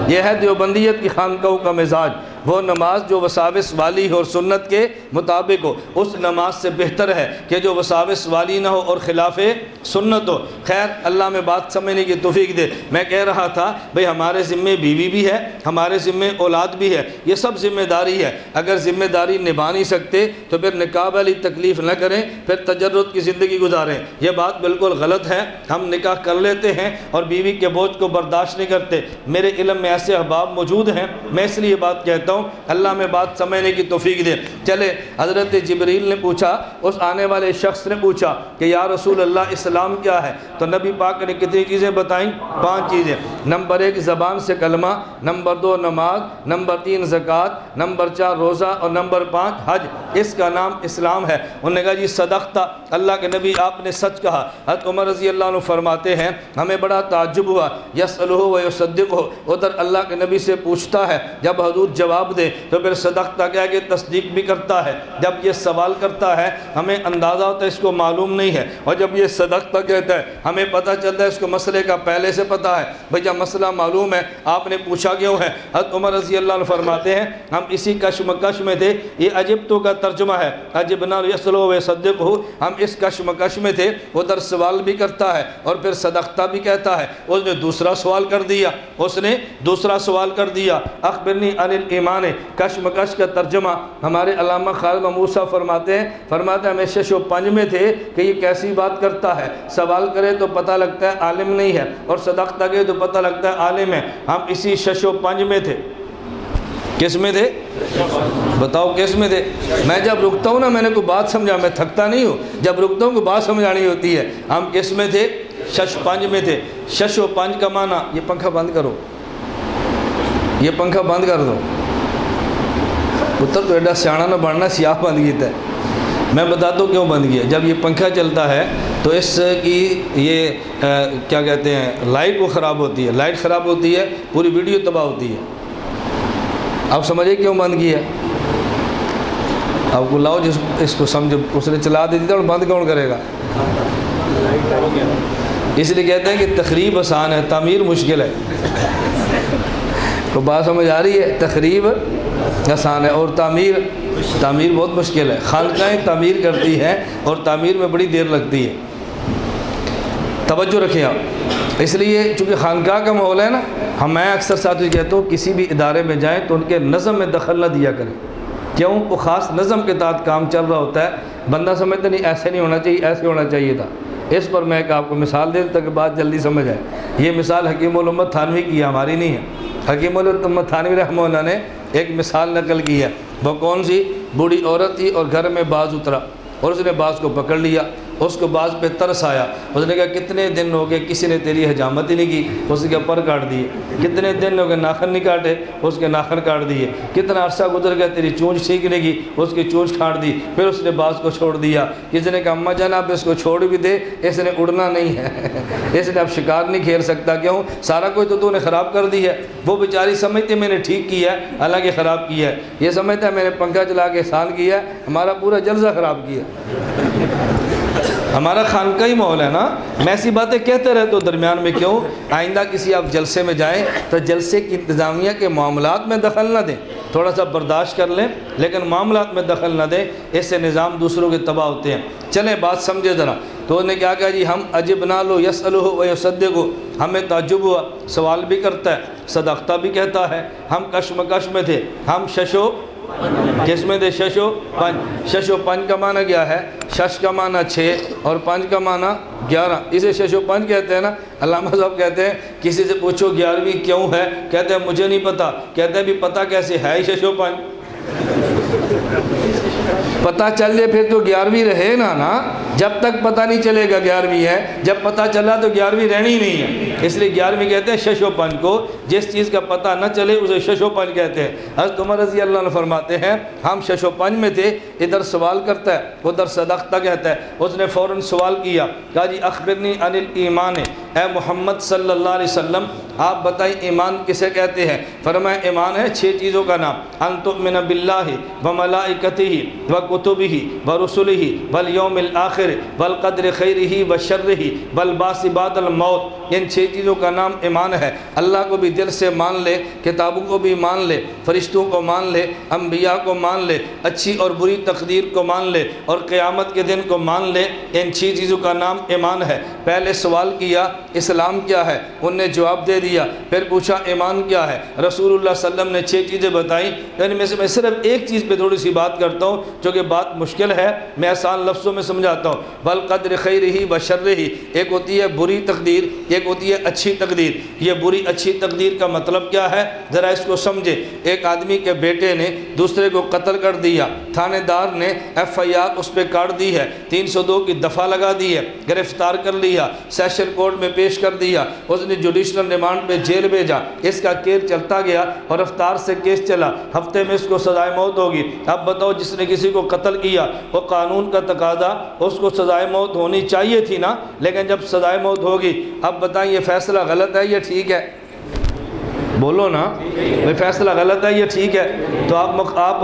یہ ہے دیوبندیت کی خانقاہوں کا مزاج۔ وہ نماز جو وساوس والی ہو اور سنت کے مطابق ہو، اس نماز سے بہتر ہے کہ جو وساوس والی نہ ہو اور خلاف سنت ہو۔ خیر اللہ میں بات سمجھنے کی توفیق دے۔ میں کہہ رہا تھا بھئی ہمارے ذمے بیوی بھی ہے، ہمارے ذمے اولاد بھی ہے، یہ سب ذمہ داری ہے۔ اگر ذمہ داری نبھا نہیں سکتے تو پھر نکاح والی تکلیف نہ کریں، پھر تجرد کی زندگی گزاریں۔ یہ بات بالکل غلط ہے۔ ہم نکاح کر لیتے ہیں اور بیوی کے بوجھ کو برداشت نہیں کرتے۔ میرے علم میں ایسے احباب موجود ہیں، میں اس لیے یہ بات کہتا ہوں، اللہ میں بات سمجھنے کی توفیق دے۔ چلے حضرت جبریل نے پوچھا، اس آنے والے شخص نے پوچھا کہ یا رسول اللہ اسلام کیا ہے؟ تو نبی پاک نے کتنی چیزیں بتائیں؟ 5 چیزیں۔ نمبر 1 زبان سے کلمہ، نمبر 2 نماز، نمبر 3 زکوٰۃ، نمبر 4 روزہ اور نمبر 5 حج۔ اس کا نام اسلام ہے۔ انہوں نے کہا جی صدقتہ، اللہ کے نبی آپ نے سچ کہا۔ حضرت عمر رضی اللہ عنہ فرماتے ہیں ہمیں بڑا تعجب ہوا، یسألہ و یصدقہ، ادھر اللہ کے نبی سے پوچھتا ہے، جب حضور جواب دے تو پھر صدقتہ کہہ کے تصدیق بھی کرتا ہے۔ جب یہ سوال کرتا ہے ہمیں اندازہ ہوتا ہے اس کو معلوم نہیں ہے، اور جب یہ صدقتہ کہتا ہے ہمیں پتہ چلتا ہے اس کو مسئلے کا پہلے سے پتہ ہے۔ بھئی جب مسئلہ معلوم ہے آپ نے پوچھا کیوں ہے؟ حضرت عمر رضی اللہ عنہ فرماتے ہیں ہم اسی کشمکش میں تھے، یہ عجبتو کا ترجمہ ہے، عجبنا یسألہ و یصدقہ، ہم اس کشمکش میں تھے، ادھر سوال بھی کرتا ہے اور پھر صدقتہ بھی کہتا ہے۔ اس نے دوسرا سوال کر دیا، اخبرنی عن الایمان، کشمکش کا ترجمہ ہمارے علامہ خالد موسیٰ فرماتے ہیں ہمیں 6 و 5 میں تھے کہ یہ کیسی بات کرتا ہے، سوال کرے تو پتہ لگتا ہے عالم نہیں ہے اور صدقتہ کرے تو پتہ لگتا ہے عالم ہے۔ ہم اسی 6 و 5 میں تھے۔ کس میں تھے؟ بتاؤ کس میں تھے؟ میں جب رکتا ہوں نا، میں نے کوئی بات سمجھا، میں تھکتا نہیں ہوں، جب رکتا ہوں کوئی بات سمجھانی ہوتی ہے۔ ہم کس میں تھے؟ 6 و 5 میں تھے۔ 6 و 5 کا معنی، یہ پنکھا بند کرو، یہ پنکھا بند کر دو، پتر تو ایڈا سیاڑا نہ بڑھنا، سیاہ بند کیتا ہے۔ میں بتاتا ہوں کیوں بند کیا۔ جب یہ پنکھا چلتا ہے تو اس کی یہ کیا کہتے ہیں، لائٹ وہ خراب ہوتی ہے، لائٹ خراب ہوتی ہے، پوری ویڈیو تباہ ہوتی ہے۔ آپ سمجھے کیوں بند کیا؟ آپ کو لاؤ جس اس کو سمجھو، اس نے چلا دی تھی اور بند کون کرے گا؟ اس لیے کہتے ہیں کہ تخریب آسان ہے، تعمیر مشکل ہے۔ تو بات سمجھ آ رہی ہے؟ تخریب آسان ہے اور تعمیر بہت مشکل ہے۔ خانقاہیں تعمیر کرتی ہیں اور تعمیر میں بڑی دیر لگتی ہے۔ توجہ رکھیں آپ۔ اس لیے چونکہ خانقاہ کا ماحول ہے نا، میں اکثر ساتھی کہتا ہوں کسی بھی ادارے میں جائیں تو ان کے نظم میں دخل نہ دیا کریں۔ کیوں؟ وہ خاص نظم کے تحت کام چل رہا ہوتا ہے، بندہ سمجھتا نہیں ایسے نہیں ہونا چاہیے، ایسے ہونا چاہیے تھا۔ اس پر میں ایک آپ کو مثال دے دوں تاکہ بات جلدی سمجھ آئے۔ یہ مثال حکیم الامت تھانوی کی ہے، ہماری نہیں ہے۔ حکیم الامت تھانوی رحمہ اللہ نے ایک مثال نقل کی ہے۔ وہ کون سی؟ بوڑھی عورت تھی اور گھر میں باز اترا اور اس نے باز کو پکڑ لیا۔ اس کو باز پہ ترس آیا، اس نے کہا کتنے دن ہو گئے کسی نے تیری حجامت ہی نہیں کی، اس کے پر کاٹ دیے۔ کتنے دن ہو گئے ناخن نہیں کاٹے، اس کے ناخن کاٹ دیے۔ کتنا عرصہ گزر گیا تیری چونچ ٹھیک نہیں کی، اس کی چونچ کاٹ دی۔ پھر اس نے باز کو چھوڑ دیا۔ کسی نے کہا اماں جان آپ اس کو چھوڑ بھی دے، اس نے اڑنا نہیں ہے، اس نے اب شکار نہیں کھیل سکتا۔ کیوں؟ سارا کوئی تو نے خراب کر دی ہے۔ وہ بیچاری سمجھتے میں نے ٹھیک کیا ہے، حالانکہ خراب کیا ہے۔ یہ سمجھتا ہے میں نے پنکھا چلا کے احسان کیا ہے، ہمارا پورا جلسہ خراب کیا۔ ہمارا خانقاہی ماحول ہے نا، میں ایسی باتیں کہتے رہتا ہوں درمیان میں۔ کیوں؟ آئندہ کسی آپ جلسے میں جائیں تو جلسے کی انتظامیہ کے معاملات میں دخل نہ دیں، تھوڑا سا برداشت کر لیں لیکن معاملات میں دخل نہ دیں، اس سے نظام دوسروں کے تباہ ہوتے ہیں۔ چلیں بات سمجھے ذرا۔ تو انہوں نے کیا کہا جی ہم عجبنا لو یسألہ و یصدقہ، ہمیں تعجب ہوا، سوال بھی کرتا ہے، صدقتہ بھی کہتا ہے۔ ہم کشمکش میں تھے، ہم ششو کس میں تھے؟ 6 و 5۔ 6 و 5 کا معنی کیا ہے؟ 6 کا معنی 6 اور 5 کا معنی 11، اسے 6 و 5 کہتے ہیں نا۔ علامہ صاحب کہتے ہیں کسی سے پوچھو 11ویں کیوں ہے، کہتے ہیں مجھے نہیں پتا، کہتے ہیں بھی پتہ کیسے ہے ہی 6 و 5، پتہ چل جائے پھر تو 11ویں رہے نا، جب تک پتہ نہیں چلے گا 11ویں ہے، جب پتہ چلا تو 11ویں رہنی نہیں ہے۔ اس لیے 11ویں کہتے ہیں 6 و 5 کو، جس چیز کا پتہ نہ چلے اسے 6 و 5 کہتے ہیں۔ حضرت عمر رضی اللہ عنہ فرماتے ہیں ہم 6 و 5 میں تھے، ادھر سوال کرتا ہے ادھر صدقتہ کہتا ہے۔ اس نے فوراً سوال کیا، کہا جی اخبرنی عن الایمان، اے محمد صلی اللہ علیہ وسلم آپ بتائیں ایمان کسے کہتے ہیں؟ فرمایا ایمان ہے 6 چیزوں کا نام، ان تؤمن باللہ وملائکتہ وکتبہ ورسلہ والیوم الآخر والآخر والقدر خیرہ وشرہ والبعث بعد الموت، ان 6 چیزوں کا نام ایمان ہے۔ اللہ کو بھی دل سے مان لے، کتابوں کو بھی مان لے، فرشتوں کو مان لے، انبیاء کو مان لے، اچھی اور بری تقدیر کو مان لے، اور قیامت کے دن کو مان لے، ان 6 چیزوں کا نام ایمان ہے۔ پہلے سوال کیا اسلام کیا ہے، انہوں نے جواب دے دیا، پھر پوچھا ایمان کیا ہے، رسول اللہ صلی اللہ علیہ وسلم نے 6 چیزیں بتائیں۔ یعنی میں صرف ایک چیز پہ تھوڑی سی بات کرتا ہوں، جو کہ بات مشکل ہے، میں آسان لفظوں میں سمجھاتا ہوں۔ والقدر خیرہ وشرہ، ایک ہوتی ہے بری تقدیر، ایک ہوتی ہے اچھی تقدیر۔ یہ بری اچھی تقدیر کا مطلب کیا ہے، ذرا اس کو سمجھے۔ ایک آدمی کے بیٹے نے دوسرے کو قتل کر دیا، تھانے دار نے FIR اس پہ کاٹ دی ہے، 302 کی دفعہ لگا دی ہے، گرفتار کر لیا، سیشن کورٹ میں پیش کر دیا، اس نے جوڈیشنل ریمانڈ پہ جیل بھیجا، اس کا کیس چلتا گیا اور رفتار سے کیس چلا، ہفتے میں اس کو سزائے موت ہوگی۔ اب بتاؤ جس نے کسی کو قتل کیا، وہ قانون کا تقاضا اس کو سزائے موت ہونی چاہیے تھی نا، لیکن جب سزائے موت ہوگی، اب بتائیں یہ فیصلہ غلط ہے یا ٹھیک ہے؟ بولو نا، یہ فیصلہ غلط ہے یہ ٹھیک ہے؟ تو آپ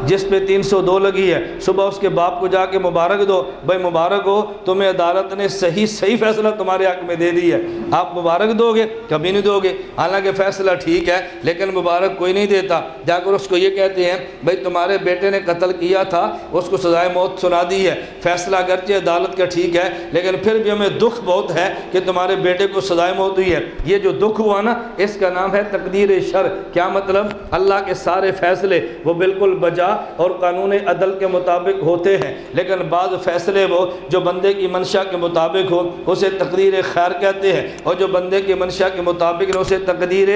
جس پہ 302 لگی ہے، صبح اس کے باپ کو جا کے مبارک دو، بھائی مبارک ہو تمہیں عدالت نے صحیح فیصلہ تمہارے حق میں دے دی ہے۔ آپ مبارک دو گے؟ کبھی نہیں دو گے، حالانکہ فیصلہ ٹھیک ہے، لیکن مبارک کوئی نہیں دیتا۔ جا کر اس کو یہ کہتے ہیں بھائی تمہارے بیٹے نے قتل کیا تھا، اس کو سزائے موت سنا دی ہے، فیصلہ اگرچہ عدالت کا ٹھیک ہے، لیکن پھر بھی ہمیں دکھ بہت ہے کہ تمہارے بیٹے کو سزائے موت ہوئی ہے۔ یہ جو دکھ ہوا نا، اس کا نام ہے تقدیر شر۔ کیا مطلب؟ اللہ کے سارے فیصلے وہ بالکل بجا اور قانون عدل کے مطابق ہوتے ہیں، لیکن بعض فیصلے وہ جو بندے کی منشا کے مطابق ہو اسے تقدیر خیر کہتے ہیں، اور جو بندے کی منشا کے مطابق ہو اسے تقدیر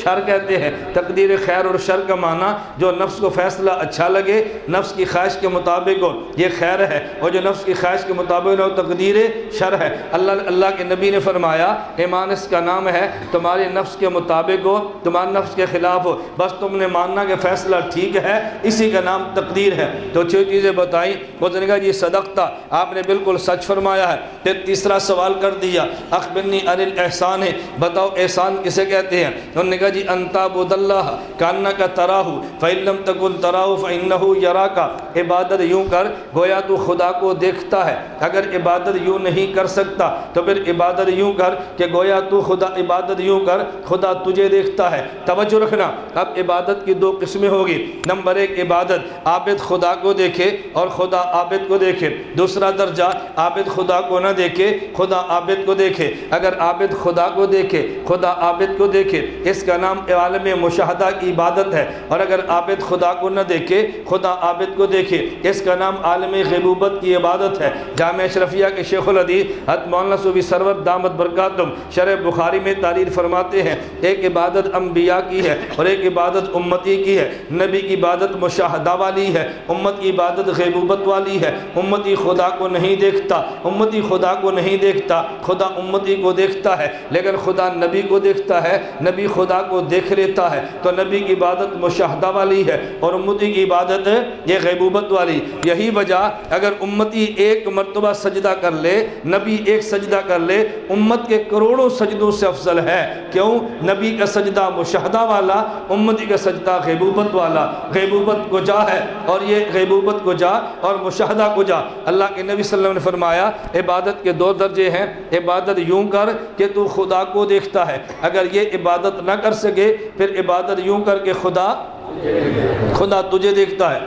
شر کہتے ہیں۔ تقدیر خیر اور شر کا معنی جو نفس کو فیصلہ اچھا لگے، نفس کی خواہش کے مطابق ہو، یہ خیر ہے، اور جو نفس کی خواہش کے مطابق ہو تقدیر شر ہے۔ اللہ کے نبی نے فرمایا ایمان اس کا نام ہے تمہارے نفس کے مطابق ہو، تمہارے نفس کے خلاف ہو، بس تم نے ماننا کہ فیصلہ ٹھیک ہے، اسی کا نام تقدیر ہے۔ تو 6 چیزیں بتائیں، وہ نے کہا جی صدقتا، آپ نے بالکل سچ فرمایا ہے۔ پھر تیسرا سوال کر دیا اخبرنی عن الاحسان، بتاؤ احسان کسے کہتے ہیں؟ انہوں نے کہا جی ان تعبد اللہ کانک تراہ فإن لم تکن تراہ فإنہ یراک، عبادت یوں کر گویا تو خدا کو دیکھتا ہے، اگر عبادت یوں نہیں کر سکتا تو پھر عبادت یوں کر کہ گویا تو عبادت یوں کر خدا تجھے دیکھتا ہے۔ توجہ رکھنا، اب عبادت کی 2 قسمیں ہوگی۔ نمبر 1 عبادت عابد خدا کو دیکھے اور خدا عابد کو دیکھے، دوسرا درجہ عابد خدا کو نہ دیکھے، خدا عابد کو دیکھے۔ اگر عابد خدا کو دیکھے، خدا عابد کو دیکھے، اس کا نام عالم مشاہدہ کی عبادت ہے، اور اگر عابد خدا کو نہ دیکھے، خدا عابد کو دیکھے، اس کا نام عالم غیبوبت کی عبادت ہے۔ جامع اشرفیہ کے شیخ الحدیث حضرت مولانا صوفی سرور دامت برکاتہم شرح بخاری میں تعریف فرماتے ہیں ایک عبادت انبیاء کی ہے اور ایک عبادت امتی کی ہے۔ نبی کی عبادت مشاہدہ والی ہے، امت کی عبادت غیبوبت والی ہے۔ امتی خدا کو نہیں دیکھتا، امتی خدا کو نہیں دیکھتا، خدا امتی کو دیکھتا ہے، لیکن خدا نبی کو دیکھتا ہے، نبی خدا کو دیکھ لیتا ہے۔ تو نبی کی عبادت مشاہدہ والی ہے اور امتی کی عبادت یہ غیبوبت والی۔ یہی وجہ اگر امتی ایک مرتبہ سجدہ کر لے، نبی ایک سجدہ کر لے، امت کے کروڑوں سجدوں سے افضل ہے۔ کیوں؟ نبی کا سجدہ مشاہدہ والا، امتی کا سجدہ غیبوبت والا۔ غیبوبت کو جا ہے اور یہ غیبوبت کو جا اور مشاہدہ کو جا۔ اللہ کے نبی صلی اللہ علیہ وسلم نے فرمایا عبادت کے 2 درجے ہیں، عبادت یوں کر کہ تو خدا کو دیکھتا ہے، اگر یہ عبادت نہ کر سکے پھر عبادت یوں کر کے خدا تجھے دیکھتا ہے۔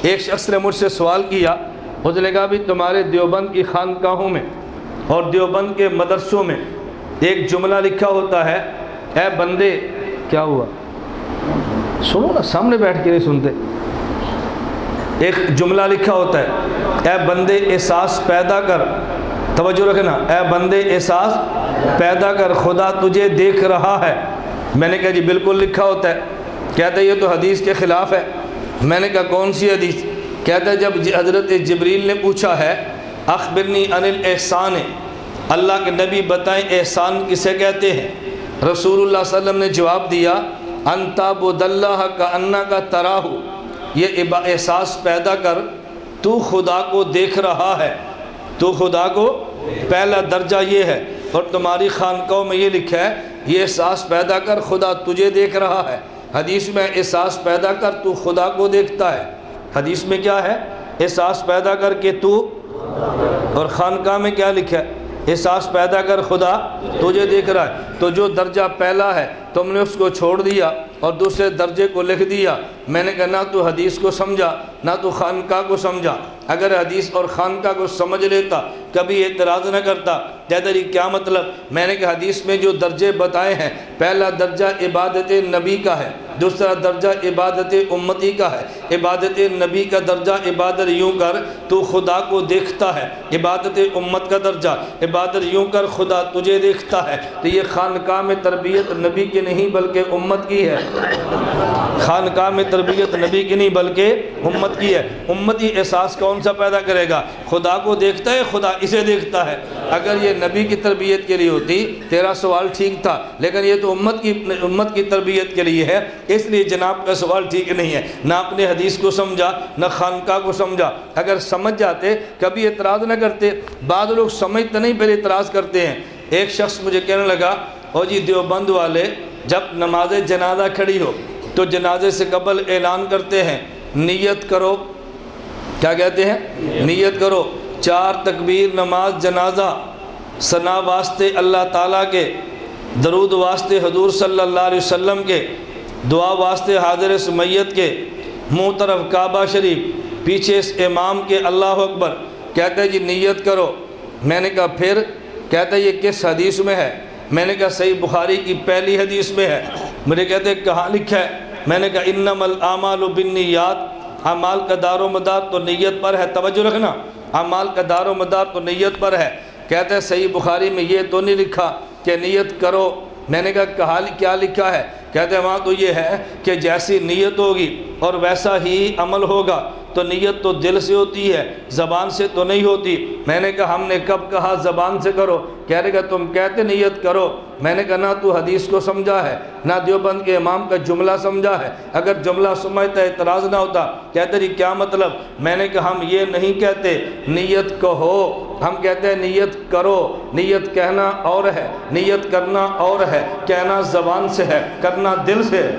ایک شخص نے مجھ سے سوال کیا، اس نے کہا بھی تمہارے دیوبند کی خانقاہوں میں اور دیوبند کے مدرسوں میں ایک جملہ لکھا ہوتا ہے، اے بندے، کیا ہوا؟ سنو نا، سامنے بیٹھ کے نہیں سنتے۔ ایک جملہ لکھا ہوتا ہے، اے بندے احساس پیدا کر، توجہ رکھنا، اے بندے احساس پیدا کر، خدا تجھے دیکھ رہا ہے۔ میں نے کہا جی بالکل لکھا ہوتا ہے۔ کہتا ہے یہ تو حدیث کے خلاف ہے۔ میں نے کہا کون سی حدیث؟ کہتا ہے جب حضرت جبریل نے پوچھا ہے اخبرنی عن الاحسان، اللہ کے نبی بتائیں احسان کسے کہتے ہیں؟ رسول اللہ صلی اللہ علیہ وسلم نے جواب دیا ان تعبد اللہ کأنک تراہ، یہ احساس پیدا کر تو خدا کو دیکھ رہا ہے، تو خدا کو، پہلا درجہ یہ ہے۔ اور تمہاری خانقاہوں میں یہ لکھا ہے یہ احساس پیدا کر خدا تجھے دیکھ رہا ہے۔ حدیث میں احساس پیدا کر تو خدا کو دیکھتا ہے، حدیث میں کیا ہے؟ احساس پیدا کر کے تو، اور خانقاہ میں کیا لکھا ہے؟ احساس پیدا کر خدا تجھے دیکھ رہا ہے۔ تو جو درجہ پہلا ہے تم نے اس کو چھوڑ دیا اور دوسرے درجے کو لکھ دیا۔ میں نے کہا نہ تو حدیث کو سمجھا نہ تو خانقاہ کو سمجھا۔ اگر حدیث اور خانقاہ کو سمجھ لیتا کبھی اعتراض نہ کرتا۔ کہتا جی کیا مطلب؟ میں نے کہا حدیث میں جو درجے بتائے ہیں، پہلا درجہ عبادت نبی کا ہے، دوسرا درجہ عبادت امتی کا ہے۔ عبادت نبی کا درجہ عبادت یوں کر تو خدا کو دیکھتا ہے، عبادت امت کا درجہ عبادت یوں کر خدا تجھے دیکھتا ہے۔ تو یہ خانقاہ میں تربیت نبی کی نہیں بلکہ امت کی ہے۔ خانقاہ میں تربیت نبی کی نہیں بلکہ امت کی ہے۔ امتی احساس کون سا پیدا کرے گا؟ خدا کو دیکھتا ہے، خدا اسے دیکھتا ہے۔ اگر یہ نبی کی تربیت کے لیے ہوتی تیرا سوال ٹھیک تھا، لیکن یہ تو امت کی تربیت کے لیے ہے، اس لیے جناب کا سوال ٹھیک نہیں ہے۔ نہ اپنے حدیث کو سمجھا نہ خانقاہ کو سمجھا۔ اگر سمجھ جاتے کبھی اعتراض نہ کرتے۔ بعض لوگ سمجھتے نہیں پہلے اعتراض کرتے ہیں۔ ایک شخص مجھے کہنے لگا او جی دیوبند والے جب نماز جنازہ کھڑی ہو تو جنازے سے قبل اعلان کرتے ہیں نیت کرو، کیا کہتے ہیں؟ نیت کرو 4 تکبیر نماز جنازہ، ثنا واسطے اللہ تعالیٰ کے، درود واسطے حضور صلی اللہ علیہ وسلم کے، دعا واسطے حاضر اس میت کے، منہ طرف کعبہ شریف، پیچھے اس امام کے اللہ اکبر۔ کہتے ہیں جی نیت کرو۔ میں نے کہا پھر؟ کہتا ہے یہ کس حدیث میں ہے؟ میں نے کہا صحیح بخاری کی پہلی حدیث میں ہے۔ مجھے کہتے ہیں کہاں لکھا ہے؟ میں نے کہا انما الاعمال بالنیات، اعمال کا دار و مدار تو نیت پر ہے۔ توجہ رکھنا، اعمال کا دار و مدار تو نیت پر ہے۔ کہتے ہیں صحیح بخاری میں یہ تو نہیں لکھا کہ نیت کرو۔ میں نے کہا کیا لکھا ہے؟ کہتے ہیں وہاں تو یہ ہے کہ جیسی نیت ہوگی اور ویسا ہی عمل ہوگا۔ تو نیت تو دل سے ہوتی ہے، زبان سے تو نہیں ہوتی۔ میں نے کہا ہم نے کب کہا زبان سے کرو؟ کہہ رہے کہ تم کہتے نیت کرو۔ میں نے کہا نہ تو حدیث کو سمجھا ہے نہ دیوبند کے امام کا جملہ سمجھا ہے۔ اگر جملہ سمجھتا اعتراض نہ ہوتا۔ کہتے جی کیا مطلب؟ میں نے کہا ہم یہ نہیں کہتے نیت کہو، ہم کہتے ہیں نیت کرو۔ نیت کہنا اور ہے، نیت کرنا اور ہے۔ کہنا زبان سے ہے، کرنا دل سے ہے۔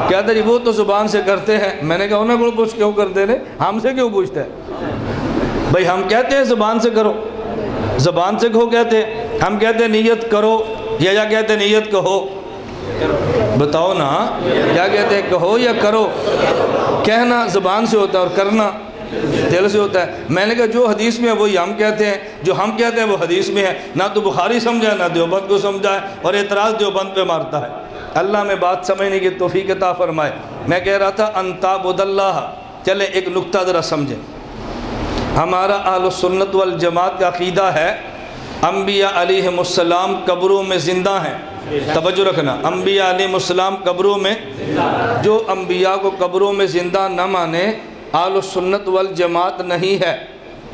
کہتے جی وہ تو زبان سے کرتے ہیں۔ میں نے کہا انہیں کو کچھ کیوں کرتے ہیں، ہم سے کیوں پوچھتے ہیں؟ بھئی ہم کہتے ہیں زبان سے کرو، زبان سے کہو کہتے ہیں، ہم کہتے ہیں نیت کرو یا کہتے ہیں نیت کہو؟ بتاؤ نا، کیا کہتے ہیں کہو یا کرو؟ کہنا زبان سے ہوتا ہے اور کرنا دل سے ہوتا ہے۔ میں نے کہا جو حدیث میں ہے وہی ہم کہتے ہیں، جو ہم کہتے ہیں وہ حدیث میں ہے۔ نہ تو بخاری سمجھا نہ دیوبند کو سمجھا ہے، اور اعتراض دیوبند پہ مارتا ہے۔ اللہ میں بات سمجھنے کی توفیق عطا فرمائے۔ میں کہہ رہا تھا ان تعبد اللہ، چلے ایک نکتہ ذرا سمجھیں۔ ہمارا اہل السنت والجماعت کا عقیدہ ہے انبیاء علیہم السلام قبروں میں زندہ ہیں۔ توجہ رکھنا، انبیاء علیہم السلام قبروں میں، جو انبیاء کو قبروں میں زندہ نہ مانے اہل السنت والجماعت نہیں ہے،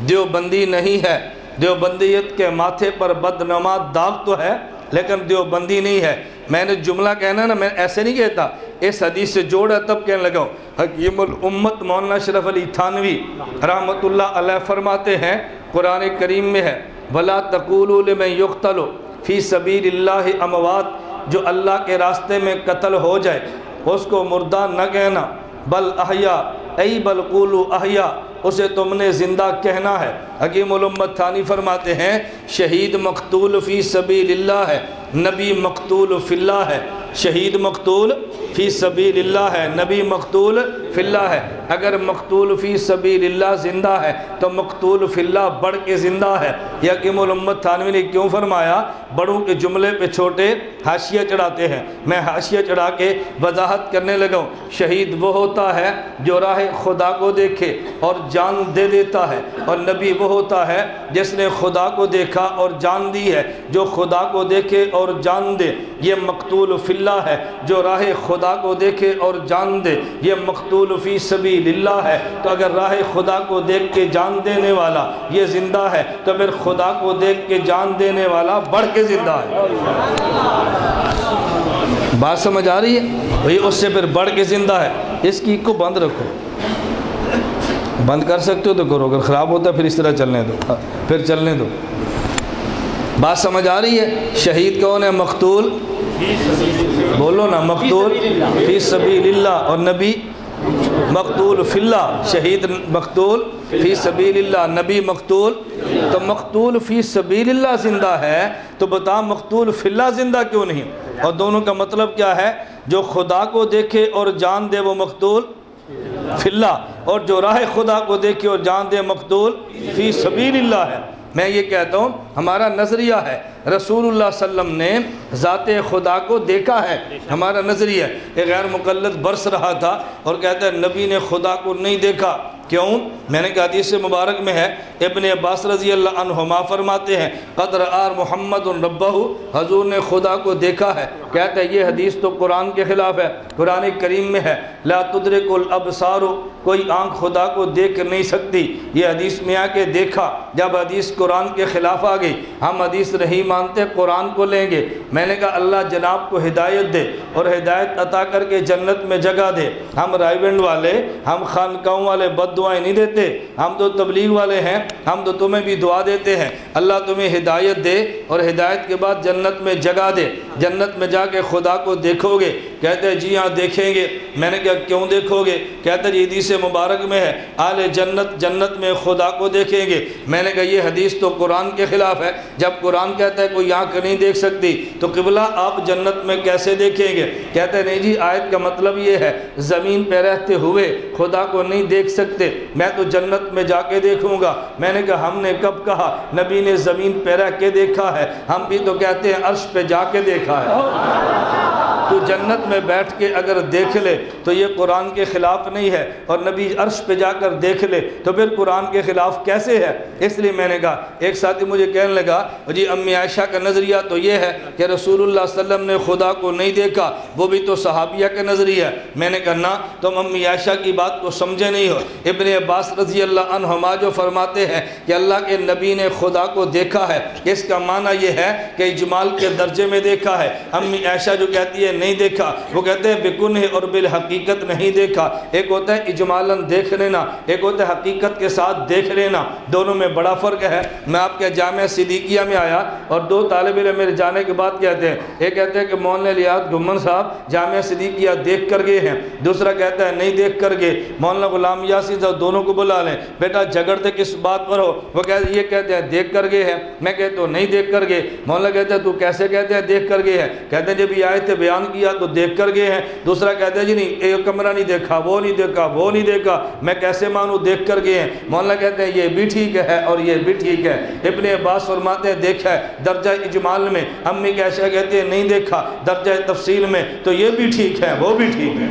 دیوبندی نہیں ہے۔ دیوبندیت کے ماتھے پر بدنما داغ تو ہے لیکن دیوبندی نہیں ہے۔ میں نے جملہ کہنا نا، میں ایسے نہیں کہتا، اس حدیث سے جوڑا تب کہنے لگا۔ حکیم الامت مولانا اشرف علی تھانوی رحمۃ اللہ علیہ فرماتے ہیں، قرآن کریم میں ہے وَلَا تَقُولُوا لِمَنْ يُقْتَلُ فِي سَبِيلِ اللَّهِ اموات، جو اللہ کے راستے میں قتل ہو جائے اس کو مردہ نہ کہنا، بل احیا ای بل قولوا احیا، اسے تم نے زندہ کہنا ہے۔ حکیم الامت ثانی فرماتے ہیں شہید مقتول فی سبیل اللہ ہے، نبی مقتول فی اللہ ہے۔ شہید مقتول فی سبیل اللہ ہے، نبی مقتول فی اللہ ہے۔ اگر مقتول فی سبیل اللہ زندہ ہے تو مقتول فی اللہ بڑھ کے زندہ ہے۔ یہ حکیم الامت تھانوی نے کیوں فرمایا؟ بڑوں کے جملے پہ چھوٹے حاشیہ چڑھاتے ہیں۔ میں حاشیہ چڑھا کے وضاحت کرنے لگا ہوں۔ شہید وہ ہوتا ہے جو راہ خدا کو دیکھے اور جان دے دیتا ہے، اور نبی وہ ہوتا ہے جس نے خدا کو دیکھا اور جان دی ہے۔ جو خدا کو دیکھے اور جان دے یہ مقتول فی اللہ ہے، جو راہ خدا کو دیکھے اور جان دے یہ مقتول فی سبیل اللہ ہے۔ تو اگر راہ خدا کو دیکھ کے جان دینے والا یہ زندہ ہے تو پھر خدا کو دیکھ کے جان دینے والا بڑھ کے زندہ ہے۔ بات سمجھ آ رہی ہے؟ بھئی اس سے پھر بڑھ کے زندہ ہے۔ اس کی کو بند رکھو، بند کر سکتے ہو تو کرو، اگر خراب ہوتا ہے پھر اس طرح چلنے دو، پھر چلنے دو۔ بات سمجھ آ رہی ہے؟ شہید کون ہے؟ مقتول، بولو نا، مقتول فی سبیل اللہ، اور نبی مقتول فی اللہ، شہید مقتول فی سبیل اللہ، نبی مقتول، تو مقتول فی سبیل اللہ زندہ ہے تو بتا مقتول فی اللہ زندہ کیوں نہیں؟ اور دونوں کا مطلب کیا ہے؟ جو خدا کو دیکھے اور جان دے وہ مقتول فی اللہ، اور جو راہ خدا کو دیکھے اور جان دے مقتول فی سبیل اللہ ہے۔ میں یہ کہتا ہوں ہمارا نظریہ ہے رسول اللہ صلی اللہ علیہ وسلم نے ذات خدا کو دیکھا ہے، ہمارا نظریہ ہے۔ ایک غیر مقلد برس رہا تھا اور کہتا ہے نبی نے خدا کو نہیں دیکھا، کیوں؟ میں نے کہا حدیث مبارک میں ہے، ابن عباس رضی اللہ عنہما فرماتے ہیں قد رآ محمد ربہ، حضور نے خدا کو دیکھا ہے۔ کہتا ہے یہ حدیث تو قرآن کے خلاف ہے، قرآن کریم میں ہے لا تدرک الابصار، کوئی آنکھ خدا کو دیکھ نہیں سکتی، یہ حدیث میں آ کے دیکھا۔ جب حدیث قرآن کے خلاف آ گئی، ہم حدیث نہیں مانتے، قرآن کو لیں گے۔ میں نے کہا اللہ جناب کو ہدایت دے اور ہدایت عطا کر کے جنت میں جگہ دے۔ ہم رائیونڈ والے، ہم خانقاہوں والے بد دعائیں نہیں دیتے، ہم تو تبلیغ والے ہیں، ہم تو تمہیں بھی دعا دیتے ہیں اللہ تمہیں ہدایت دے اور ہدایت کے بعد جنت میں جگہ دے، جنت میں جا کے خدا کو دیکھو گے۔ کہتے ہیں جی ہاں دیکھیں گے۔ میں نے کہا کیوں دیکھو گے؟ کہتے ہیں جی حدیث مبارک میں ہے اہل جنت جنت میں خدا کو دیکھیں گے۔ میں نے کہا یہ حدیث تو قرآن کے خلاف ہے، جب قرآن کہتا ہے کوئی آنکھ نہیں دیکھ سکتی تو قبلہ آپ جنت میں کیسے دیکھیں گے؟ کہتے ہیں نہیں جی آیت کا مطلب یہ ہے زمین پہ رہتے ہوئے خدا کو نہیں دیکھ سکتے، میں تو جنت میں جا کے دیکھوں گا۔ میں نے کہا ہم نے کب کہا نبی نے زمین پہ رہ کے دیکھا ہے؟ ہم بھی تو کہتے ہیں عرش پہ جا کے دیکھا ہے۔ تو جنت میں بیٹھ کے اگر دیکھ لے تو یہ قرآن کے خلاف نہیں ہے، اور نبی عرش پہ جا کر دیکھ لے تو پھر قرآن کے خلاف کیسے ہے؟ اس لیے میں نے کہا، ایک ساتھی مجھے کہنے لگا جی امی عائشہ کا نظریہ تو یہ ہے کہ رسول اللہ صلی اللہ علیہ وسلم نے خدا کو نہیں دیکھا، وہ بھی تو صحابیہ کا نظریہ ہے۔ میں نے کہا نا تم امی عائشہ کی بات کو سمجھے نہیں ہو۔ ابن عباس رضی اللہ عنہما جو فرماتے ہیں کہ اللہ کے نبی نے خدا کو دیکھا ہے، اس کا معنی یہ ہے کہ اجمال کے درجے میں دیکھا ہے۔ امی عائشہ جو کہتی ہے نہیں دیکھا، وہ کہتے ہیں بکنہ اور بالحقیقت نہیں دیکھا۔ ایک ہوتا ہے اجمالاً دیکھ لینا، ایک ہوتا ہے حقیقت کے ساتھ دیکھ لینا، دونوں میں بڑا فرق ہے۔ میں آپ کے جامعہ صدیقیہ میں آیا اور دو طالب علم میرے جانے کے بعد کہتے ہیں، ایک کہتے ہیں کہ مولانا الیاس گھمن صاحب جامعہ صدیقیہ دیکھ کر گئے ہیں، دوسرا کہتا ہے نہیں دیکھ کر گئے۔ مولانا غلام یاسین صاحب دونوں کو بلا لیں، بیٹا جھگڑتے کس بات پر ہو؟ وہ کہتے ہیں یہ کہتے ہیں دیکھ کر گئے ہیں، میں کہتا ہوں نہیں دیکھ کر گئے۔ مولانا کہتے ہیں تو کیسے کہتے ہیں دیکھ کر گئے ہیں؟ کہتے ہیں جب یہ آیت بیان کیا تو دیکھ کر گئے ہیں۔ دوسرا کہتے ہیں جی نہیں ایک کمرہ نہیں دیکھا، وہ نہیں دیکھا، وہ نہیں دیکھا، میں کیسے مانوں دیکھ کر گئے ہیں؟ مولانا کہتے ہیں یہ بھی ٹھیک ہے اور یہ بھی ٹھیک ہے۔ ابن عباس فرماتے ہیں دیکھا ہے درجہ اجمال میں، امی کیسا کہتے ہیں نہیں دیکھا درجہ تفصیل میں، تو یہ بھی ٹھیک ہے وہ بھی ٹھیک ہے،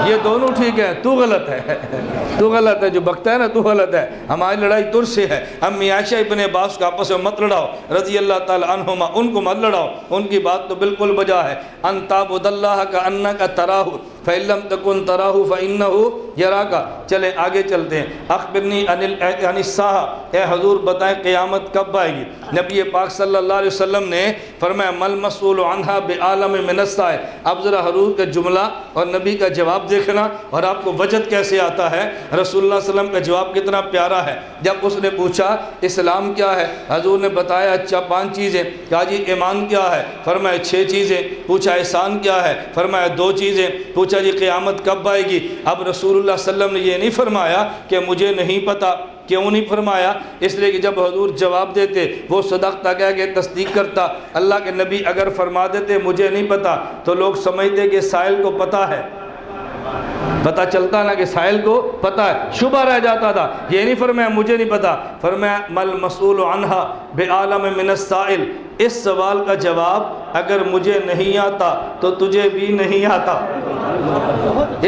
یہ دونوں ٹھیک ہے، تو غلط ہے، تو غلط ہے، جو بکتا ہے نا تو غلط ہے۔ ہماری لڑائی تر سے ہے، امی عائشہ ابن عباس کو آپس میں مت لڑاؤ رضی اللہ تعالی عنہما، ان کو مت لڑاؤ، ان کی بات تو بالکل بجا ہے۔ ان تعبد اللہ کأنک تراہ فإن لم تکن تراہ فإنہ یراک۔ چلیں آگے چلتے ہیں۔ اخبرنی عن الساعہ، اے حضور بتائیں قیامت کب آئے گی؟ نبی پاک صلی اللہ علیہ وسلم نے فرمایا مل مسئول عنہا بعالم من السائل۔ اب ذرا حضور کا جملہ اور نبی کا جواب دیکھنا اور آپ کو وجد کیسے آتا ہے۔ رسول اللہ صلی اللہ علیہ وسلم کا جواب کتنا پیارا ہے۔ جب اس نے پوچھا اسلام کیا ہے، حضور نے بتایا اچھا 5 چیزیں۔ کہا جی ایمان کیا ہے؟ فرمایا 6 چیزیں۔ پوچھا احسان کیا ہے؟ فرمایا 2 چیزیں۔ پوچھا جی قیامت کب آئے گی؟ اب رسول اللہ صلی اللہ علیہ وسلم نے یہ نہیں فرمایا کہ مجھے نہیں پتا۔ کیوں نہیں فرمایا؟ اس لیے کہ جب حضور جواب دیتے وہ صدقتا کہہ کے تصدیق کرتا۔ اللہ کے نبی اگر فرما دیتے مجھے نہیں پتا تو لوگ سمجھتے کہ سائل کو پتہ ہے، پتہ چلتا نا کہ سائل کو پتہ ہے، شبہ رہ جاتا تھا۔ یہ نہیں فرمایا مجھے نہیں پتا، فرمایا مل مسئول عنہا بعالم من السائل۔ اس سوال کا جواب اگر مجھے نہیں آتا تو تجھے بھی نہیں آتا،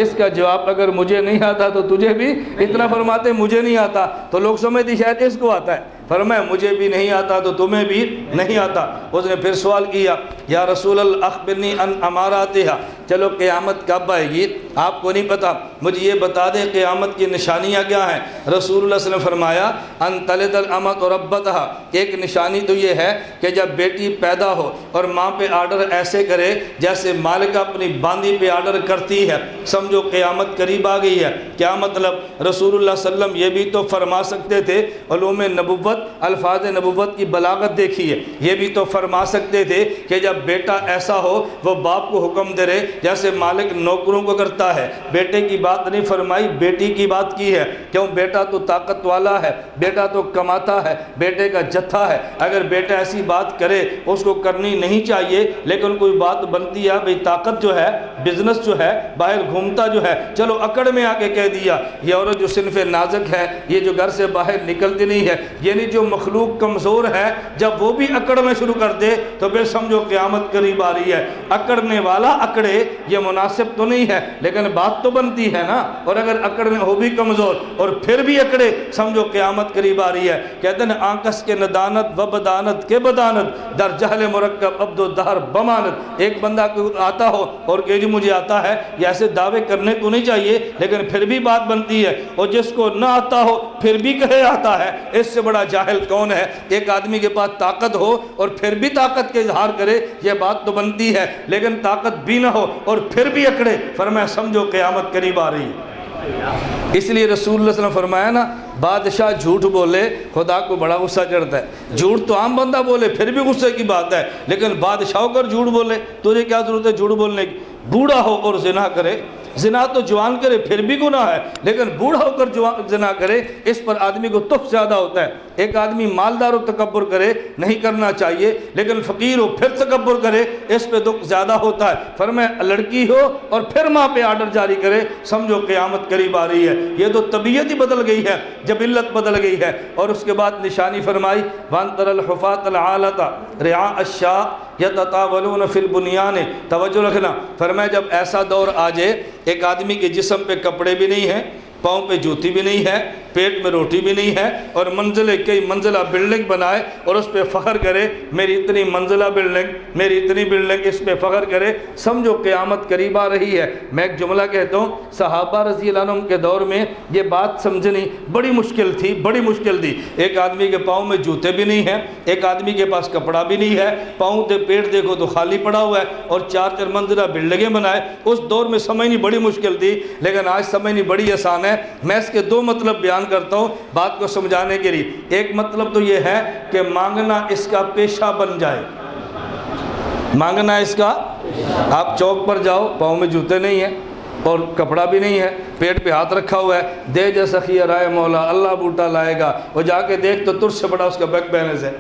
اس کا جواب اگر مجھے نہیں آتا تو تجھے بھی، اتنا فرماتے مجھے نہیں آتا تو لوگ سمجھتے شاید اس کو آتا ہے، فرمایا مجھے بھی نہیں آتا تو تمہیں بھی نہیں آتا۔ اس نے پھر سوال کیا یا رسول اللہ اخبرنی عن اماراتہا، چلو قیامت کب آئے گی آپ کو نہیں پتا، مجھے یہ بتا دیں قیامت کی نشانیاں کیا ہیں۔ رسول اللہ صلی اللہ علیہ وسلم نے فرمایا ان تلد الامۃ ربتہا، ایک نشانی تو یہ ہے کہ جب بیٹی پیدا ہو اور ماں پہ آرڈر ایسے کرے جیسے مالکہ اپنی باندی پہ آرڈر کرتی ہے، سمجھو قیامت قریب آ گئی ہے۔ کیا مطلب؟ رسول اللہ صلی اللہ علیہ وسلم یہ بھی تو فرما سکتے تھے، علوم نبوت الفاظ نبوت کی بلاغت دیکھیے، یہ بھی تو فرما سکتے تھے کہ جب بیٹا ایسا ہو وہ باپ کو حکم دے رہے جیسے مالک نوکروں کو کرتا ہے۔ بیٹے کی بات نہیں فرمائی، بیٹی کی بات کی ہے، کیوں؟ بیٹا تو طاقت والا ہے، بیٹا تو کماتا ہے، بیٹے کا جتھا ہے۔ اگر بیٹا ایسی بات کرے اس کو کرنی نہیں چاہیے، لیکن کوئی بات بنتی ہے بھئی طاقت جو ہے، بزنس جو ہے، باہر گھومتا جو ہے، چلو اکڑ میں آ کے کہہ دیا یہ عورت جو صنف نازک ہے، یہ جو گھر سے باہر نکلتی نہیں ہے، یعنی جو مخلوق کمزور ہے جب وہ بھی اکڑنا شروع کر دے تو پھر سمجھو قیامت قریب آ رہی ہے۔ اکڑنے والا اکڑے یہ مناسب تو نہیں ہے، لیکن بات تو بنتی ہے نا۔ اور اگر اکڑنے ہو بھی کمزور اور پھر بھی اکڑے، سمجھو قیامت قریب آ رہی ہے۔ کہتے ہیں آنکس کے ندانت و بدانت کے بدانت در جہل مرکب عبد الدہر بمانت۔ ایک بندہ کو آتا ہو اور کہ جی مجھے آتا ہے، یہ ایسے دعوے کرنے کو نہیں چاہیے، لیکن پھر بھی بات بنتی ہے۔ اور جس کو نہ آتا ہو پھر بھی کہے آتا ہے، اس سے بڑا جاہل کون ہے؟ ایک آدمی کے پاس طاقت ہو اور پھر بھی طاقت کے اظہار کرے، یہ بات تو بنتی ہے، لیکن طاقت بھی نہ ہو اور پھر بھی اکڑے، فرمایا سمجھو قیامت قریب آ رہی ہے۔ اس لیے رسول اللہ صلی اللہ علیہ وسلم فرمایا نا، بادشاہ جھوٹ بولے خدا کو بڑا غصہ چڑھتا ہے۔ جھوٹ تو عام بندہ بولے پھر بھی غصے کی بات ہے، لیکن بادشاہ کر جھوٹ بولے تجھے کیا ضرورت ہے جھوٹ بولنے کی؟ بوڑھا ہو اور زنا کرے، زنا تو جوان کرے پھر بھی گناہ ہے، لیکن بوڑھا ہو کر زنا کرے اس پر آدمی کو تف زیادہ ہوتا ہے۔ ایک آدمی مالدار و تکبر کرے نہیں کرنا چاہیے، لیکن فقیر ہو پھر تکبر کرے اس پہ دکھ زیادہ ہوتا ہے۔ فرمایا لڑکی ہو اور پھر ماں پہ آرڈر جاری کرے، سمجھو قیامت قریب آ رہی ہے۔ یہ تو طبیعت ہی بدل گئی ہے، جبلت بدل گئی ہے۔ اور اس کے بعد نشانی فرمائی وَانْتَرَ الْحُفَاةَ الْعَالَةَ رِعَاءَ الشَّاءِ يَتَطَاوَلُونَ فِي الْبُنْيَانِ۔ توجہ رکھنا، فرمایا جب ایسا دور آ جائے ایک آدمی کے جسم پہ کپڑے بھی نہیں ہیں، پاؤں پہ جوتی بھی نہیں ہے، پیٹ میں روٹی بھی نہیں ہے، اور منزلیں کئی منزلہ بلڈنگ بنائے اور اس پہ فخر کرے میری اتنی منزلہ بلڈنگ، میری اتنی بلڈنگ، اس پہ فخر کرے، سمجھو قیامت قریب آ رہی ہے۔ میں ایک جملہ کہتا ہوں، صحابہ رضی اللہ عنہم کے دور میں یہ بات سمجھنی بڑی مشکل تھی، بڑی مشکل تھی۔ ایک آدمی کے پاؤں میں جوتے بھی نہیں ہیں، ایک آدمی کے پاس کپڑا بھی نہیں ہے، پاؤں تے پیٹ دیکھو تو خالی پڑا ہوا ہے، اور چار چار منزلہ بلڈنگیں بنائے۔ اس دور میں سمجھنی بڑی مشکل تھی، لیکن آج سمجھنی بڑی آسان ہے۔ میں اس کے دو مطلب بیان کرتا ہوں بات کو سمجھانے کے لیے۔ ایک مطلب تو یہ ہے کہ مانگنا اس کا پیشہ بن جائے، مانگنا اس کا، آپ چوک پر جاؤ پاؤں میں جوتے نہیں ہیں اور کپڑا بھی نہیں ہے، پیٹ پہ ہاتھ رکھا ہوا ہے، دے جا سخی رائے مولا اللہ بوٹا لائے گا، وہ جا کے دیکھ تو تر سے بڑا اس کا بینک بیلنس ہے۔